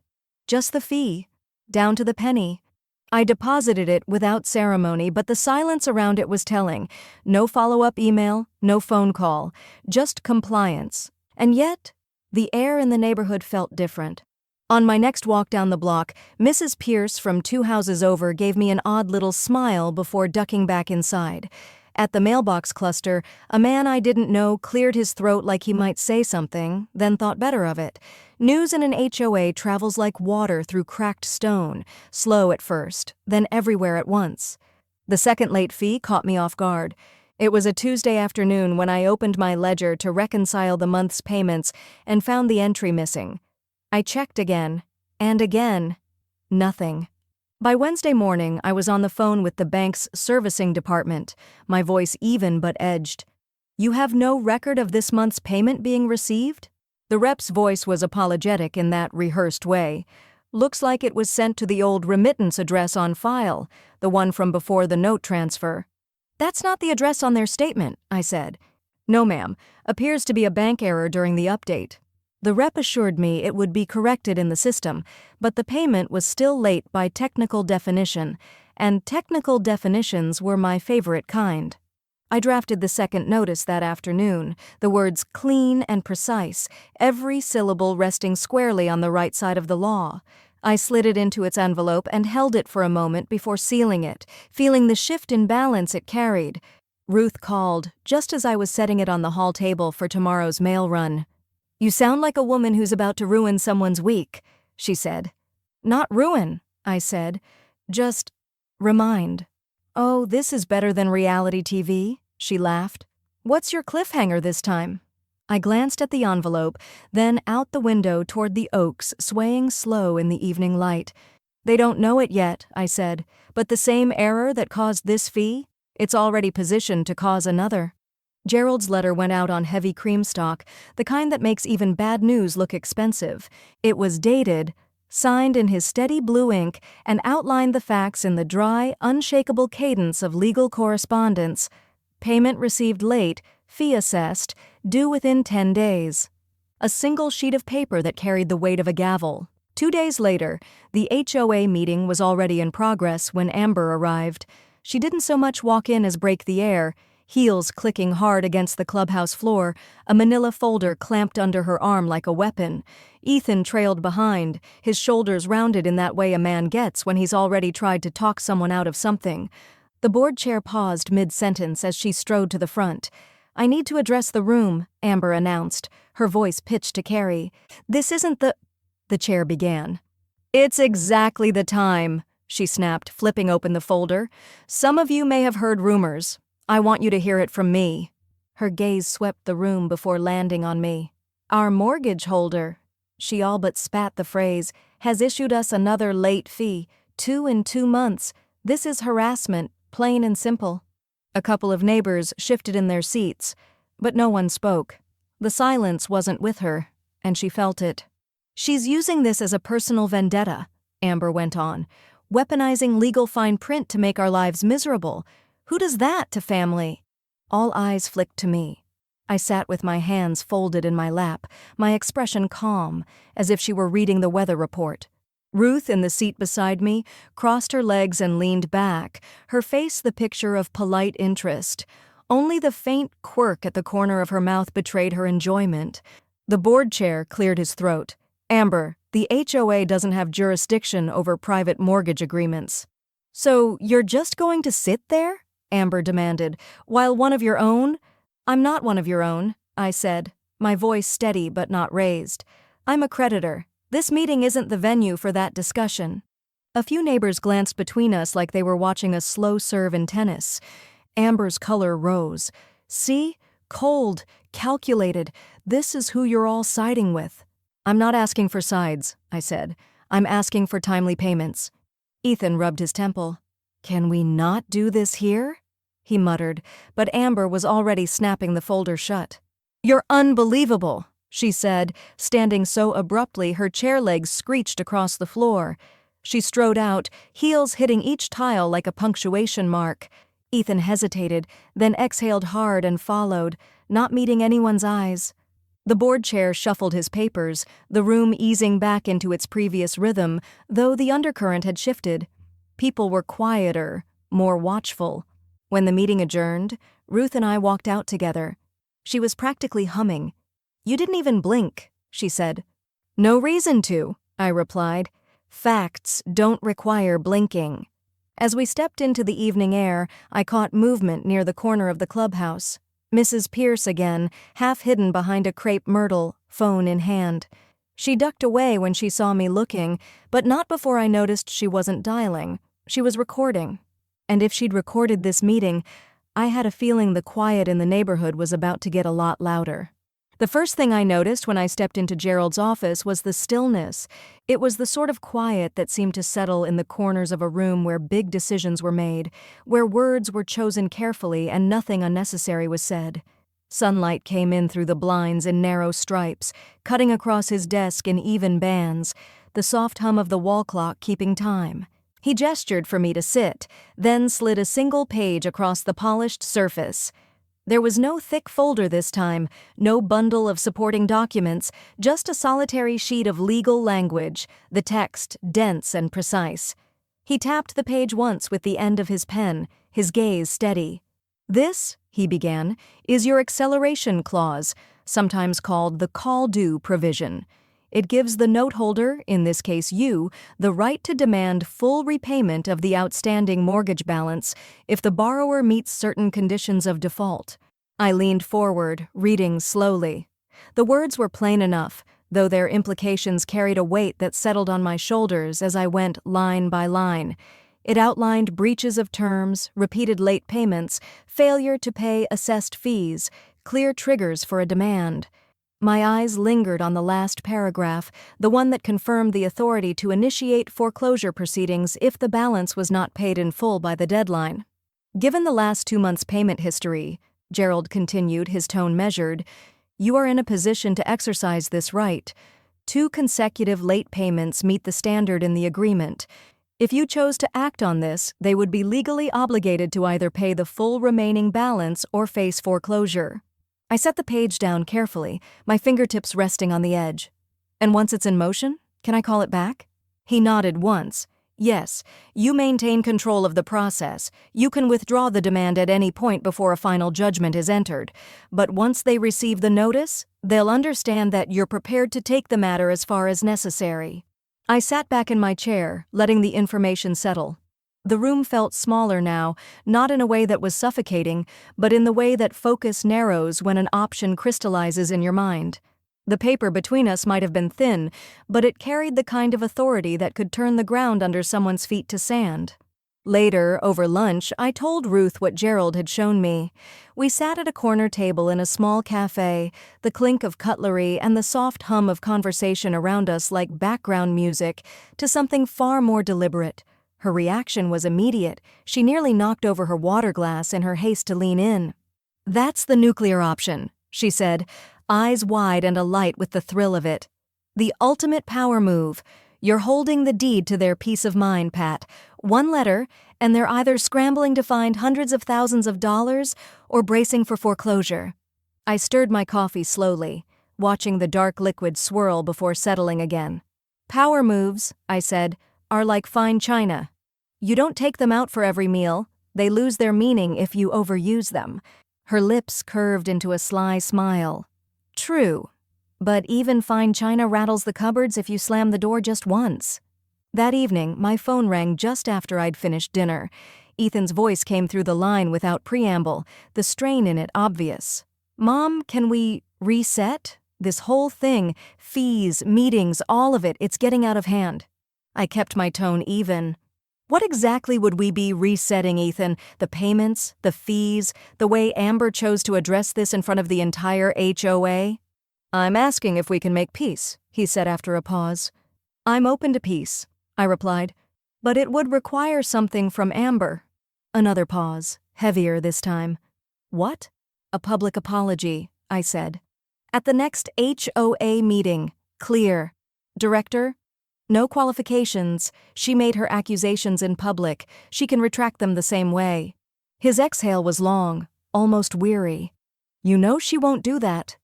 just the fee, down to the penny. I deposited it without ceremony, but the silence around it was telling. No follow-up email, no phone call, just compliance. And yet, the air in the neighborhood felt different. On my next walk down the block, Mrs. Pierce from 2 houses over gave me an odd little smile before ducking back inside. At the mailbox cluster, a man I didn't know cleared his throat like he might say something, then thought better of it. News in an HOA travels like water through cracked stone, slow at first, then everywhere at once. The second late fee caught me off guard. It was a Tuesday afternoon when I opened my ledger to reconcile the month's payments and found the entry missing. I checked again, and again. Nothing. By Wednesday morning, I was on the phone with the bank's servicing department, my voice even but edged. "You have no record of this month's payment being received?" The rep's voice was apologetic in that rehearsed way. "Looks like it was sent to the old remittance address on file, the one from before the note transfer." "That's not the address on their statement," I said. "No, ma'am. Appears to be a bank error during the update." The rep assured me it would be corrected in the system, but the payment was still late by technical definition, and technical definitions were my favorite kind. I drafted the second notice that afternoon, the words clean and precise, every syllable resting squarely on the right side of the law. I slid it into its envelope and held it for a moment before sealing it, feeling the shift in balance it carried. Ruth called, just as I was setting it on the hall table for tomorrow's mail run. "You sound like a woman who's about to ruin someone's week," she said. "Not ruin," I said. "Just remind." "Oh, this is better than reality TV," she laughed. "What's your cliffhanger this time?" I glanced at the envelope, then out the window toward the oaks swaying slow in the evening light. "They don't know it yet," I said, "but the same error that caused this fee, it's already positioned to cause another." Gerald's letter went out on heavy cream stock, the kind that makes even bad news look expensive. It was dated, signed in his steady blue ink, and outlined the facts in the dry, unshakable cadence of legal correspondence. Payment received late, fee assessed, due within 10 days. A single sheet of paper that carried the weight of a gavel. 2 days later, the HOA meeting was already in progress when Amber arrived. She didn't so much walk in as break the air, heels clicking hard against the clubhouse floor, a manila folder clamped under her arm like a weapon. Ethan trailed behind, his shoulders rounded in that way a man gets when he's already tried to talk someone out of something. The board chair paused mid-sentence as she strode to the front. "I need to address the room," Amber announced, her voice pitched to Carrie. "This isn't the chair began. "It's exactly the time," she snapped, flipping open the folder. "Some of you may have heard rumors. I want you to hear it from me." Her gaze swept the room before landing on me. "Our mortgage holder," she all but spat the phrase, "has issued us another late fee, 2 in 2 months. This is harassment, plain and simple." A couple of neighbors shifted in their seats, but no one spoke. The silence wasn't with her, and she felt it. "She's using this as a personal vendetta," Amber went on, "weaponizing legal fine print to make our lives miserable. Who does that to family?" All eyes flicked to me. I sat with my hands folded in my lap, my expression calm, as if she were reading the weather report. Ruth, in the seat beside me, crossed her legs and leaned back, her face the picture of polite interest. Only the faint quirk at the corner of her mouth betrayed her enjoyment. The board chair cleared his throat. "Amber, the HOA doesn't have jurisdiction over private mortgage agreements." "So you're just going to sit there?" Amber demanded. "While one of your own—" "I'm not one of your own," I said, my voice steady but not raised. "I'm a creditor. This meeting isn't the venue for that discussion." A few neighbors glanced between us like they were watching a slow serve in tennis. Amber's color rose. "See? Cold, calculated. This is who you're all siding with." "I'm not asking for sides," I said. "I'm asking for timely payments." Ethan rubbed his temple. "Can we not do this here?" he muttered, but Amber was already snapping the folder shut. "You're unbelievable," she said, standing so abruptly her chair legs screeched across the floor. She strode out, heels hitting each tile like a punctuation mark. Ethan hesitated, then exhaled hard and followed, not meeting anyone's eyes. The board chair shuffled his papers, the room easing back into its previous rhythm, though the undercurrent had shifted. People were quieter, more watchful. When the meeting adjourned, Ruth and I walked out together. She was practically humming. "You didn't even blink," she said. "No reason to," I replied. "Facts don't require blinking." As we stepped into the evening air, I caught movement near the corner of the clubhouse. Mrs. Pierce again, half hidden behind a crepe myrtle, phone in hand. She ducked away when she saw me looking, but not before I noticed she wasn't dialing. She was recording. And if she'd recorded this meeting, I had a feeling the quiet in the neighborhood was about to get a lot louder. The first thing I noticed when I stepped into Gerald's office was the stillness. It was the sort of quiet that seemed to settle in the corners of a room where big decisions were made, where words were chosen carefully and nothing unnecessary was said. Sunlight came in through the blinds in narrow stripes, cutting across his desk in even bands, the soft hum of the wall clock keeping time. He gestured for me to sit, then slid a single page across the polished surface. There was no thick folder this time, no bundle of supporting documents, just a solitary sheet of legal language, the text dense and precise. He tapped the page once with the end of his pen, his gaze steady. "This," he began, "is your acceleration clause, sometimes called the call-due provision. It gives the note holder, in this case you, the right to demand full repayment of the outstanding mortgage balance if the borrower meets certain conditions of default." I leaned forward, reading slowly. The words were plain enough, though their implications carried a weight that settled on my shoulders as I went line by line. It outlined breaches of terms, repeated late payments, failure to pay assessed fees, clear triggers for a demand. My eyes lingered on the last paragraph, the one that confirmed the authority to initiate foreclosure proceedings if the balance was not paid in full by the deadline. "Given the last 2 months' payment history," Gerald continued, his tone measured, "you are in a position to exercise this right. 2 consecutive late payments meet the standard in the agreement. If you chose to act on this, they would be legally obligated to either pay the full remaining balance or face foreclosure." I set the page down carefully, my fingertips resting on the edge. "And once it's in motion, can I call it back?" He nodded once. "Yes, you maintain control of the process. You can withdraw the demand at any point before a final judgment is entered. But once they receive the notice, they'll understand that you're prepared to take the matter as far as necessary." I sat back in my chair, letting the information settle. The room felt smaller now, not in a way that was suffocating, but in the way that focus narrows when an option crystallizes in your mind. The paper between us might have been thin, but it carried the kind of authority that could turn the ground under someone's feet to sand. Later, over lunch, I told Ruth what Gerald had shown me. We sat at a corner table in a small cafe, the clink of cutlery and the soft hum of conversation around us like background music to something far more deliberate. Her reaction was immediate. She nearly knocked over her water glass in her haste to lean in. "That's the nuclear option," she said, eyes wide and alight with the thrill of it. "The ultimate power move. You're holding the deed to their peace of mind, Pat. One letter, and they're either scrambling to find hundreds of thousands of dollars or bracing for foreclosure." I stirred my coffee slowly, watching the dark liquid swirl before settling again. "Power moves," I said, "are like fine china. You don't take them out for every meal. They lose their meaning if you overuse them." Her lips curved into a sly smile. "True. But even fine china rattles the cupboards if you slam the door just once." That evening, my phone rang just after I'd finished dinner. Ethan's voice came through the line without preamble, the strain in it obvious. "Mom, can we reset? This whole thing, fees, meetings, all of it, it's getting out of hand." I kept my tone even. "What exactly would we be resetting, Ethan? The payments, the fees, the way Amber chose to address this in front of the entire HOA? "I'm asking if we can make peace," he said after a pause. "I'm open to peace," I replied, "but it would require something from Amber." Another pause, heavier this time. "What?" "A public apology," I said. "At the next HOA meeting. Clear. Director? No qualifications. She made her accusations in public. She can retract them the same way." His exhale was long, almost weary. "You know she won't do that."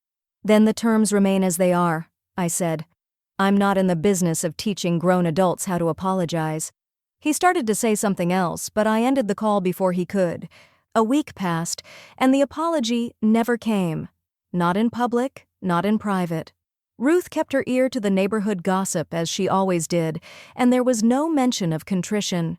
"Then the terms remain as they are," I said. "I'm not in the business of teaching grown adults how to apologize." He started to say something else, but I ended the call before he could. A week passed, and the apology never came. Not in public, not in private. Ruth kept her ear to the neighborhood gossip as she always did, and there was no mention of contrition.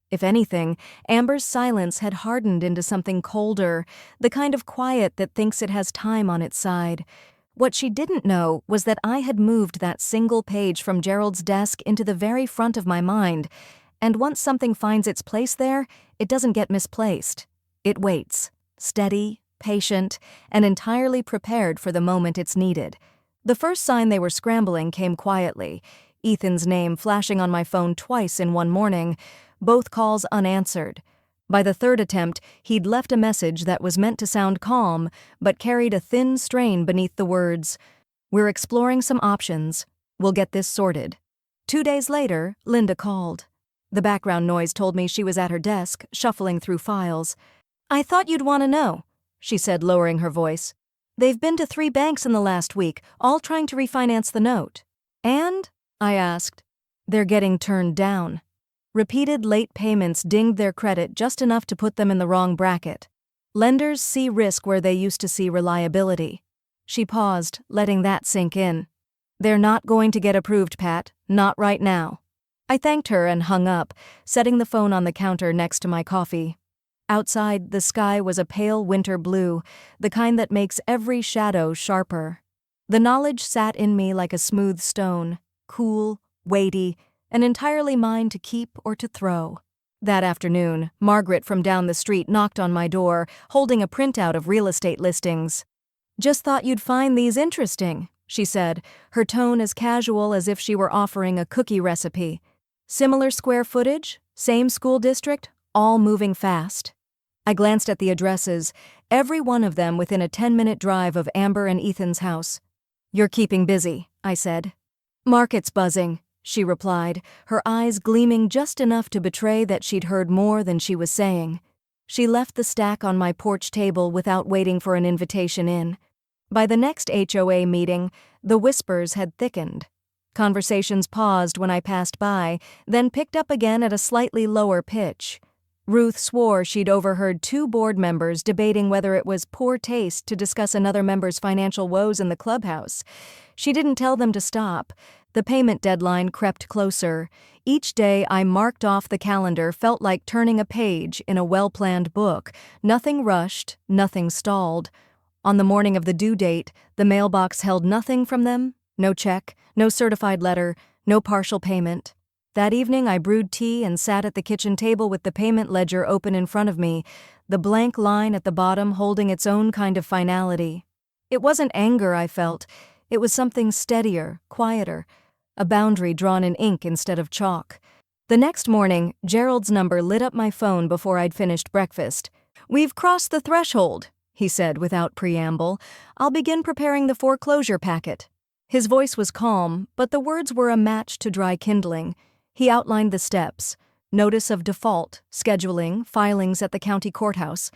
If anything, Amber's silence had hardened into something colder, the kind of quiet that thinks it has time on its side. What she didn't know was that I had moved that single page from Gerald's desk into the very front of my mind, and once something finds its place there, it doesn't get misplaced. It waits, steady, patient, and entirely prepared for the moment it's needed. The first sign they were scrambling came quietly, Ethan's name flashing on my phone twice in one morning, both calls unanswered. By the third attempt, he'd left a message that was meant to sound calm, but carried a thin strain beneath the words, "We're exploring some options. We'll get this sorted." 2 days later, Linda called. The background noise told me she was at her desk, shuffling through files. "I thought you'd want to know," she said, lowering her voice. "They've been to 3 banks in the last week, all trying to refinance the note." "And?" I asked. "They're getting turned down." Repeated late payments dinged their credit just enough to put them in the wrong bracket. Lenders see risk where they used to see reliability. She paused, letting that sink in. "They're not going to get approved, Pat. Not right now." I thanked her and hung up, setting the phone on the counter next to my coffee. Outside, the sky was a pale winter blue, the kind that makes every shadow sharper. The knowledge sat in me like a smooth stone, cool, weighty, and entirely mine to keep or to throw. That afternoon, Margaret from down the street knocked on my door, holding a printout of real estate listings. "Just thought you'd find these interesting," she said, her tone as casual as if she were offering a cookie recipe. "Similar square footage, same school district, all moving fast." I glanced at the addresses, every one of them within a 10-minute drive of Amber and Ethan's house. "You're keeping busy," I said. "Market's buzzing," she replied, her eyes gleaming just enough to betray that she'd heard more than she was saying. She left the stack on my porch table without waiting for an invitation in. By the next HOA meeting, the whispers had thickened. Conversations paused when I passed by, then picked up again at a slightly lower pitch. Ruth swore she'd overheard 2 board members debating whether it was poor taste to discuss another member's financial woes in the clubhouse. She didn't tell them to stop. The payment deadline crept closer. Each day I marked off the calendar felt like turning a page in a well-planned book. Nothing rushed, nothing stalled. On the morning of the due date, the mailbox held nothing from them. No check, no certified letter, no partial payment. That evening I brewed tea and sat at the kitchen table with the payment ledger open in front of me, the blank line at the bottom holding its own kind of finality. It wasn't anger I felt. It was something steadier, quieter, a boundary drawn in ink instead of chalk. The next morning, Gerald's number lit up my phone before I'd finished breakfast. "We've crossed the threshold," he said without preamble. "I'll begin preparing the foreclosure packet." His voice was calm, but the words were a match to dry kindling. He outlined the steps: notice of default, scheduling, filings at the county courthouse.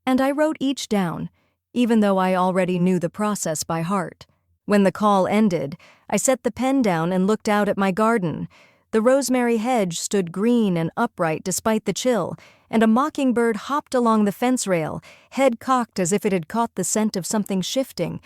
And I wrote each down, even though I already knew the process by heart. When the call ended, I set the pen down and looked out at my garden. The rosemary hedge stood green and upright despite the chill, and a mockingbird hopped along the fence rail, head cocked as if it had caught the scent of something shifting.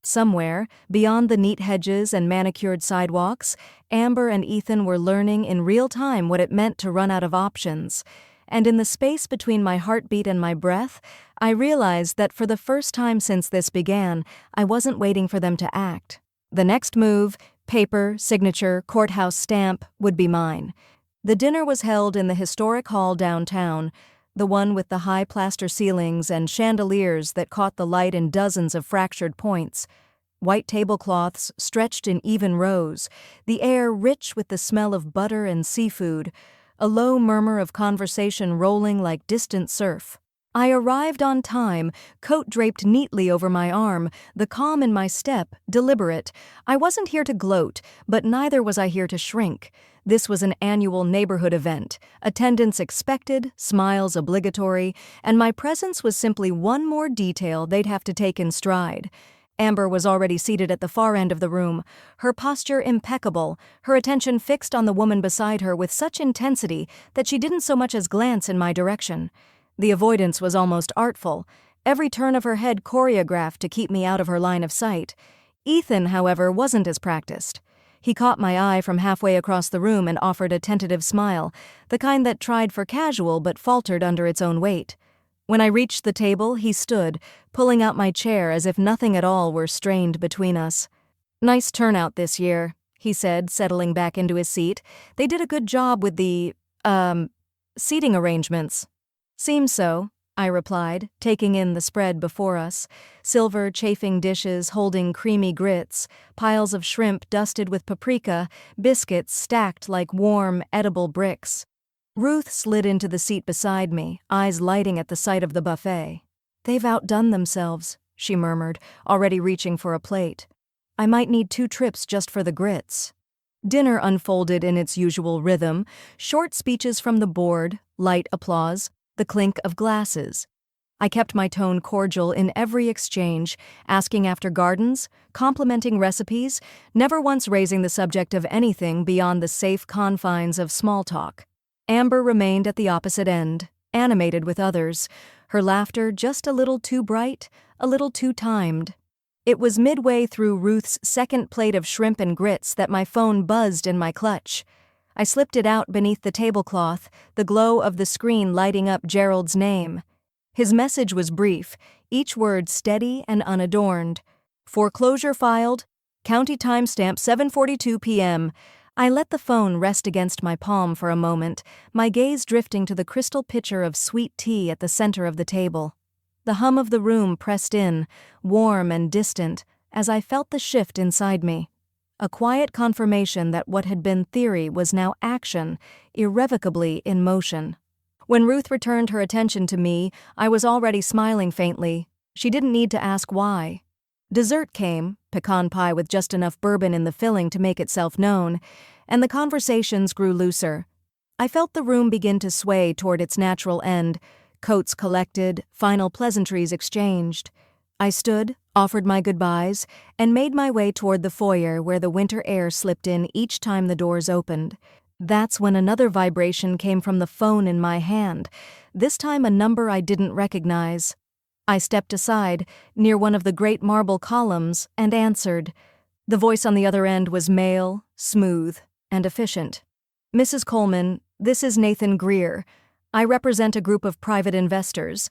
Somewhere, beyond the neat hedges and manicured sidewalks, Amber and Ethan were learning in real time what it meant to run out of options. And in the space between my heartbeat and my breath, I realized that for the first time since this began, I wasn't waiting for them to act. The next move, paper, signature, courthouse stamp, would be mine. The dinner was held in the historic hall downtown, the one with the high plaster ceilings and chandeliers that caught the light in dozens of fractured points. White tablecloths stretched in even rows, the air rich with the smell of butter and seafood, a low murmur of conversation rolling like distant surf. I arrived on time, coat draped neatly over my arm, the calm in my step, deliberate. I wasn't here to gloat, but neither was I here to shrink. This was an annual neighborhood event, attendance expected, smiles obligatory, and my presence was simply one more detail they'd have to take in stride. Amber was already seated at the far end of the room, her posture impeccable, her attention fixed on the woman beside her with such intensity that she didn't so much as glance in my direction. The avoidance was almost artful, every turn of her head choreographed to keep me out of her line of sight. Ethan, however, wasn't as practiced. He caught my eye from halfway across the room and offered a tentative smile, the kind that tried for casual but faltered under its own weight. When I reached the table, he stood, pulling out my chair as if nothing at all were strained between us. "Nice turnout this year," he said, settling back into his seat. "They did a good job with the, seating arrangements." "Seems so," I replied, taking in the spread before us. Silver chafing dishes holding creamy grits, piles of shrimp dusted with paprika, biscuits stacked like warm, edible bricks. Ruth slid into the seat beside me, eyes lighting at the sight of the buffet. "They've outdone themselves," she murmured, already reaching for a plate. "I might need 2 trips just for the grits." Dinner unfolded in its usual rhythm, short speeches from the board, light applause, the clink of glasses. I kept my tone cordial in every exchange, asking after gardens, complimenting recipes, never once raising the subject of anything beyond the safe confines of small talk. Amber remained at the opposite end, animated with others, her laughter just a little too bright, a little too timed. It was midway through Ruth's second plate of shrimp and grits that my phone buzzed in my clutch. I slipped it out beneath the tablecloth, the glow of the screen lighting up Gerald's name. His message was brief, each word steady and unadorned. "Foreclosure filed. County timestamp 7:42 p.m. I let the phone rest against my palm for a moment, my gaze drifting to the crystal pitcher of sweet tea at the center of the table. The hum of the room pressed in, warm and distant, as I felt the shift inside me. A quiet confirmation that what had been theory was now action, irrevocably in motion. When Ruth returned her attention to me, I was already smiling faintly. She didn't need to ask why. Dessert came, pecan pie with just enough bourbon in the filling to make itself known, and the conversations grew looser. I felt the room begin to sway toward its natural end, coats collected, final pleasantries exchanged. I stood, offered my goodbyes, and made my way toward the foyer where the winter air slipped in each time the doors opened. That's when another vibration came from the phone in my hand, this time a number I didn't recognize. I stepped aside, near one of the great marble columns, and answered. The voice on the other end was male, smooth, and efficient. "Mrs. Coleman, this is Nathan Greer. I represent a group of private investors.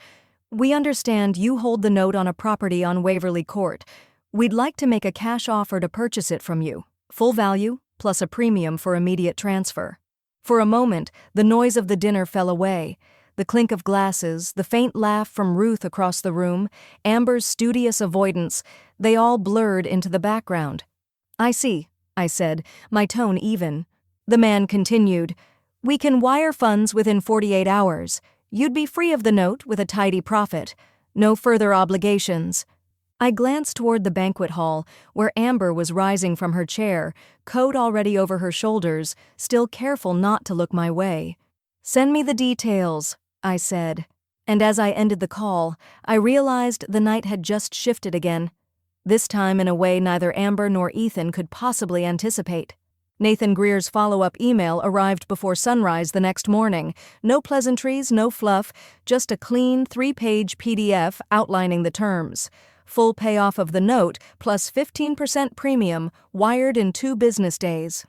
We understand you hold the note on a property on Waverly Court. We'd like to make a cash offer to purchase it from you. Full value, plus a premium for immediate transfer." For a moment, the noise of the dinner fell away. The clink of glasses, the faint laugh from Ruth across the room, Amber's studious avoidance, they all blurred into the background. "I see," I said, my tone even. The man continued, We can wire funds within 48 hours. You'd be free of the note with a tidy profit. No further obligations. I glanced toward the banquet hall, where Amber was rising from her chair, coat already over her shoulders, still careful not to look my way. "Send me the details," I said. And as I ended the call, I realized the night had just shifted again. This time in a way neither Amber nor Ethan could possibly anticipate. Nathan Greer's follow-up email arrived before sunrise the next morning. No pleasantries, no fluff, just a clean 3-page PDF outlining the terms. Full payoff of the note, plus 15% premium, wired in 2 business days.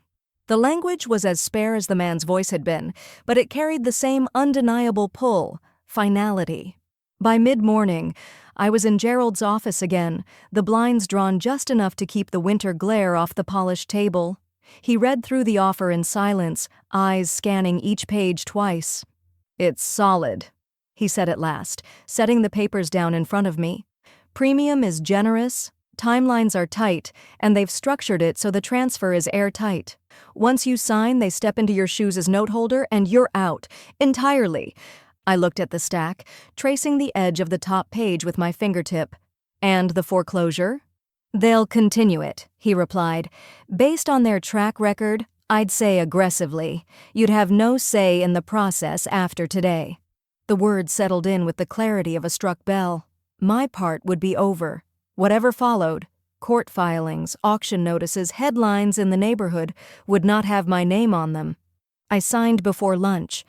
The language was as spare as the man's voice had been, but it carried the same undeniable pull, finality. By mid-morning, I was in Gerald's office again, the blinds drawn just enough to keep the winter glare off the polished table. He read through the offer in silence, eyes scanning each page twice. "It's solid," he said at last, setting the papers down in front of me. "Premium is generous, timelines are tight, and they've structured it so the transfer is airtight. Once you sign, they step into your shoes as note holder, and you're out. Entirely." I looked at the stack, tracing the edge of the top page with my fingertip. "And the foreclosure?" "They'll continue it," he replied. "Based on their track record, I'd say aggressively. You'd have no say in the process after today." The words settled in with the clarity of a struck bell. My part would be over. Whatever followed, court filings, auction notices, headlines in the neighborhood, would not have my name on them. I signed before lunch.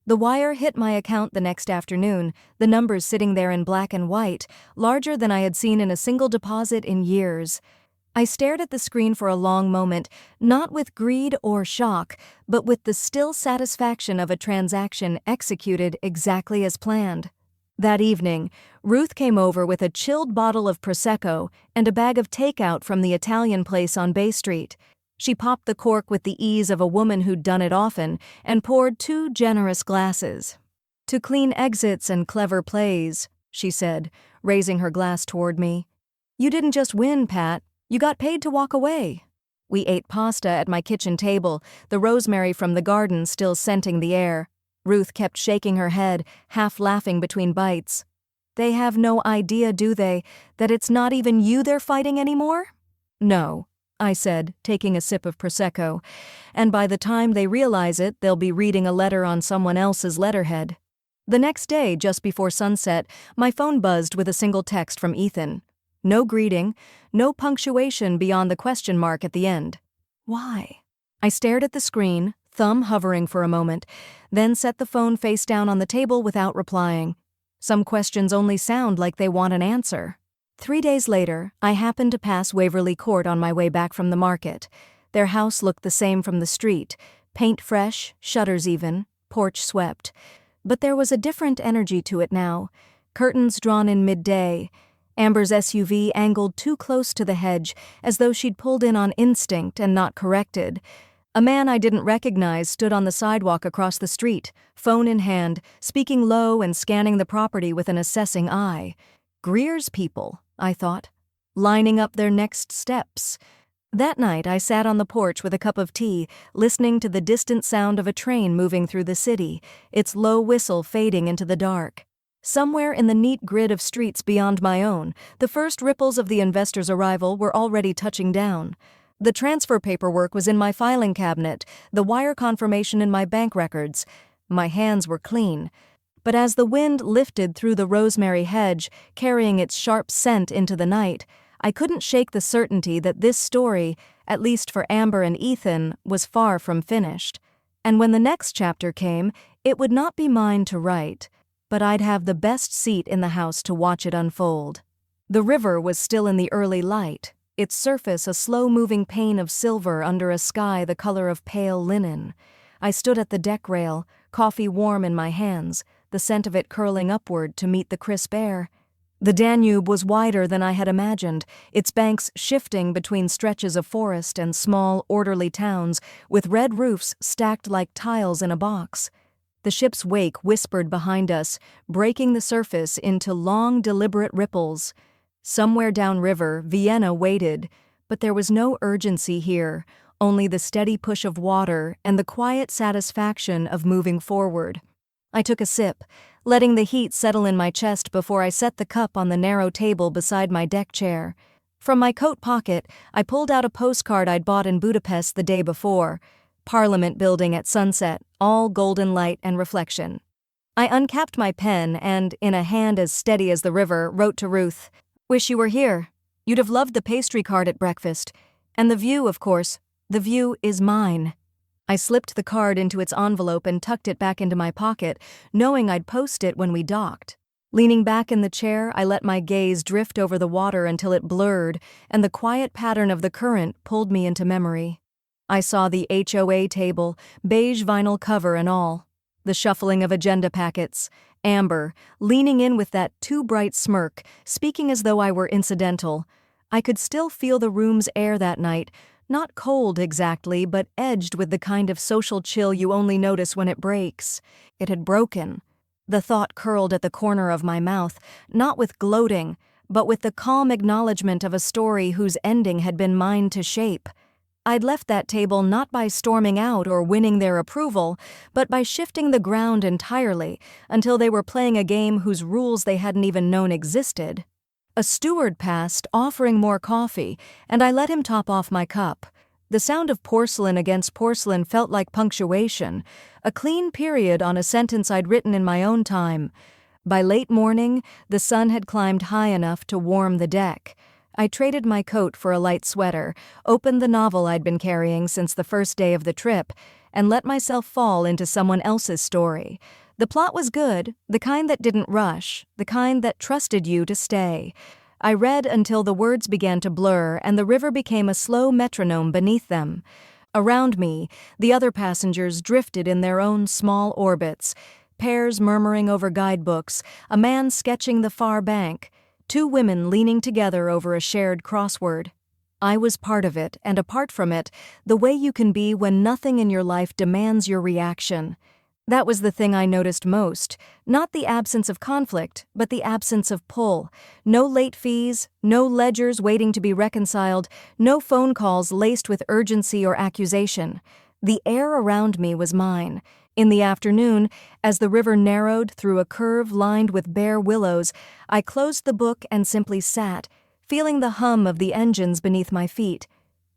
The wire hit my account the next afternoon, the numbers sitting there in black and white, larger than I had seen in a single deposit in years. I stared at the screen for a long moment, not with greed or shock, but with the still satisfaction of a transaction executed exactly as planned. That evening, Ruth came over with a chilled bottle of Prosecco and a bag of takeout from the Italian place on Bay Street. She popped the cork with the ease of a woman who'd done it often and poured 2 generous glasses. "To clean exits and clever plays," she said, raising her glass toward me. "You didn't just win, Pat. You got paid to walk away." We ate pasta at my kitchen table, the rosemary from the garden still scenting the air. Ruth kept shaking her head, half laughing between bites. "They have no idea, do they, that it's not even you they're fighting anymore?" "No," I said, taking a sip of Prosecco, "and by the time they realize it, they'll be reading a letter on someone else's letterhead." The next day, just before sunset, my phone buzzed with a single text from Ethan. No greeting, no punctuation beyond the question mark at the end. Why? I stared at the screen, thumb hovering for a moment, then set the phone face down on the table without replying. Some questions only sound like they want an answer. 3 days later, I happened to pass Waverly Court on my way back from the market. Their house looked the same from the street, paint fresh, shutters even, porch swept. But there was a different energy to it now, curtains drawn in midday. Amber's SUV angled too close to the hedge, as though she'd pulled in on instinct and not corrected. A man I didn't recognize stood on the sidewalk across the street, phone in hand, speaking low and scanning the property with an assessing eye. Greers people, I thought, lining up their next steps. That night I sat on the porch with a cup of tea, listening to the distant sound of a train moving through the city, its low whistle fading into the dark. Somewhere in the neat grid of streets beyond my own, the first ripples of the investor's arrival were already touching down. The transfer paperwork was in my filing cabinet, the wire confirmation in my bank records. My hands were clean. But as the wind lifted through the rosemary hedge, carrying its sharp scent into the night, I couldn't shake the certainty that this story, at least for Amber and Ethan, was far from finished. And when the next chapter came, it would not be mine to write, but I'd have the best seat in the house to watch it unfold. The river was still in the early light, its surface a slow-moving pane of silver under a sky the color of pale linen. I stood at the deck rail, coffee warm in my hands, the scent of it curling upward to meet the crisp air. The Danube was wider than I had imagined, its banks shifting between stretches of forest and small, orderly towns with red roofs stacked like tiles in a box. The ship's wake whispered behind us, breaking the surface into long, deliberate ripples. Somewhere downriver, Vienna waited, but there was no urgency here, only the steady push of water and the quiet satisfaction of moving forward. I took a sip, letting the heat settle in my chest before I set the cup on the narrow table beside my deck chair. From my coat pocket, I pulled out a postcard I'd bought in Budapest the day before. Parliament building at sunset, all golden light and reflection. I uncapped my pen and, in a hand as steady as the river, wrote to Ruth, "Wish you were here. You'd have loved the pastry card at breakfast. And the view, of course. The view is mine." I slipped the card into its envelope and tucked it back into my pocket, knowing I'd post it when we docked. Leaning back in the chair, I let my gaze drift over the water until it blurred, and the quiet pattern of the current pulled me into memory. I saw the HOA table, beige vinyl cover and all. The shuffling of agenda packets. Amber, leaning in with that too bright smirk, speaking as though I were incidental. I could still feel the room's air that night, not cold exactly, but edged with the kind of social chill you only notice when it breaks. It had broken. The thought curled at the corner of my mouth, not with gloating, but with the calm acknowledgement of a story whose ending had been mine to shape. I'd left that table not by storming out or winning their approval, but by shifting the ground entirely until they were playing a game whose rules they hadn't even known existed. A steward passed, offering more coffee, and I let him top off my cup. The sound of porcelain against porcelain felt like punctuation, a clean period on a sentence I'd written in my own time. By late morning, the sun had climbed high enough to warm the deck. I traded my coat for a light sweater, opened the novel I'd been carrying since the first day of the trip, and let myself fall into someone else's story. The plot was good, the kind that didn't rush, the kind that trusted you to stay. I read until the words began to blur and the river became a slow metronome beneath them. Around me, the other passengers drifted in their own small orbits, pairs murmuring over guidebooks, a man sketching the far bank, two women leaning together over a shared crossword. I was part of it, and apart from it, the way you can be when nothing in your life demands your reaction. That was the thing I noticed most, not the absence of conflict, but the absence of pull. No late fees, no ledgers waiting to be reconciled, no phone calls laced with urgency or accusation. The air around me was mine. In the afternoon, as the river narrowed through a curve lined with bare willows, I closed the book and simply sat, feeling the hum of the engines beneath my feet.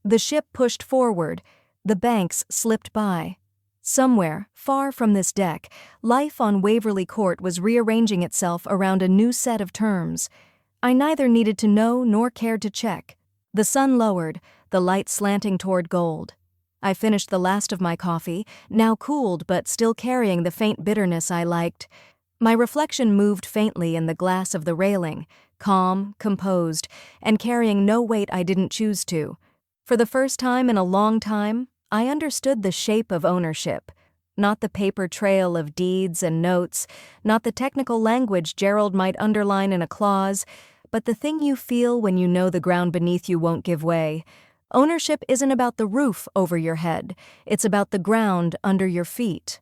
The ship pushed forward. The banks slipped by. Somewhere, far from this deck, life on Waverly Court was rearranging itself around a new set of terms. I neither needed to know nor cared to check. The sun lowered, the light slanting toward gold. I finished the last of my coffee, now cooled but still carrying the faint bitterness I liked. My reflection moved faintly in the glass of the railing, calm, composed, and carrying no weight I didn't choose to. For the first time in a long time, I understood the shape of ownership. Not the paper trail of deeds and notes, not the technical language Gerald might underline in a clause, but the thing you feel when you know the ground beneath you won't give way. Ownership isn't about the roof over your head, it's about the ground under your feet.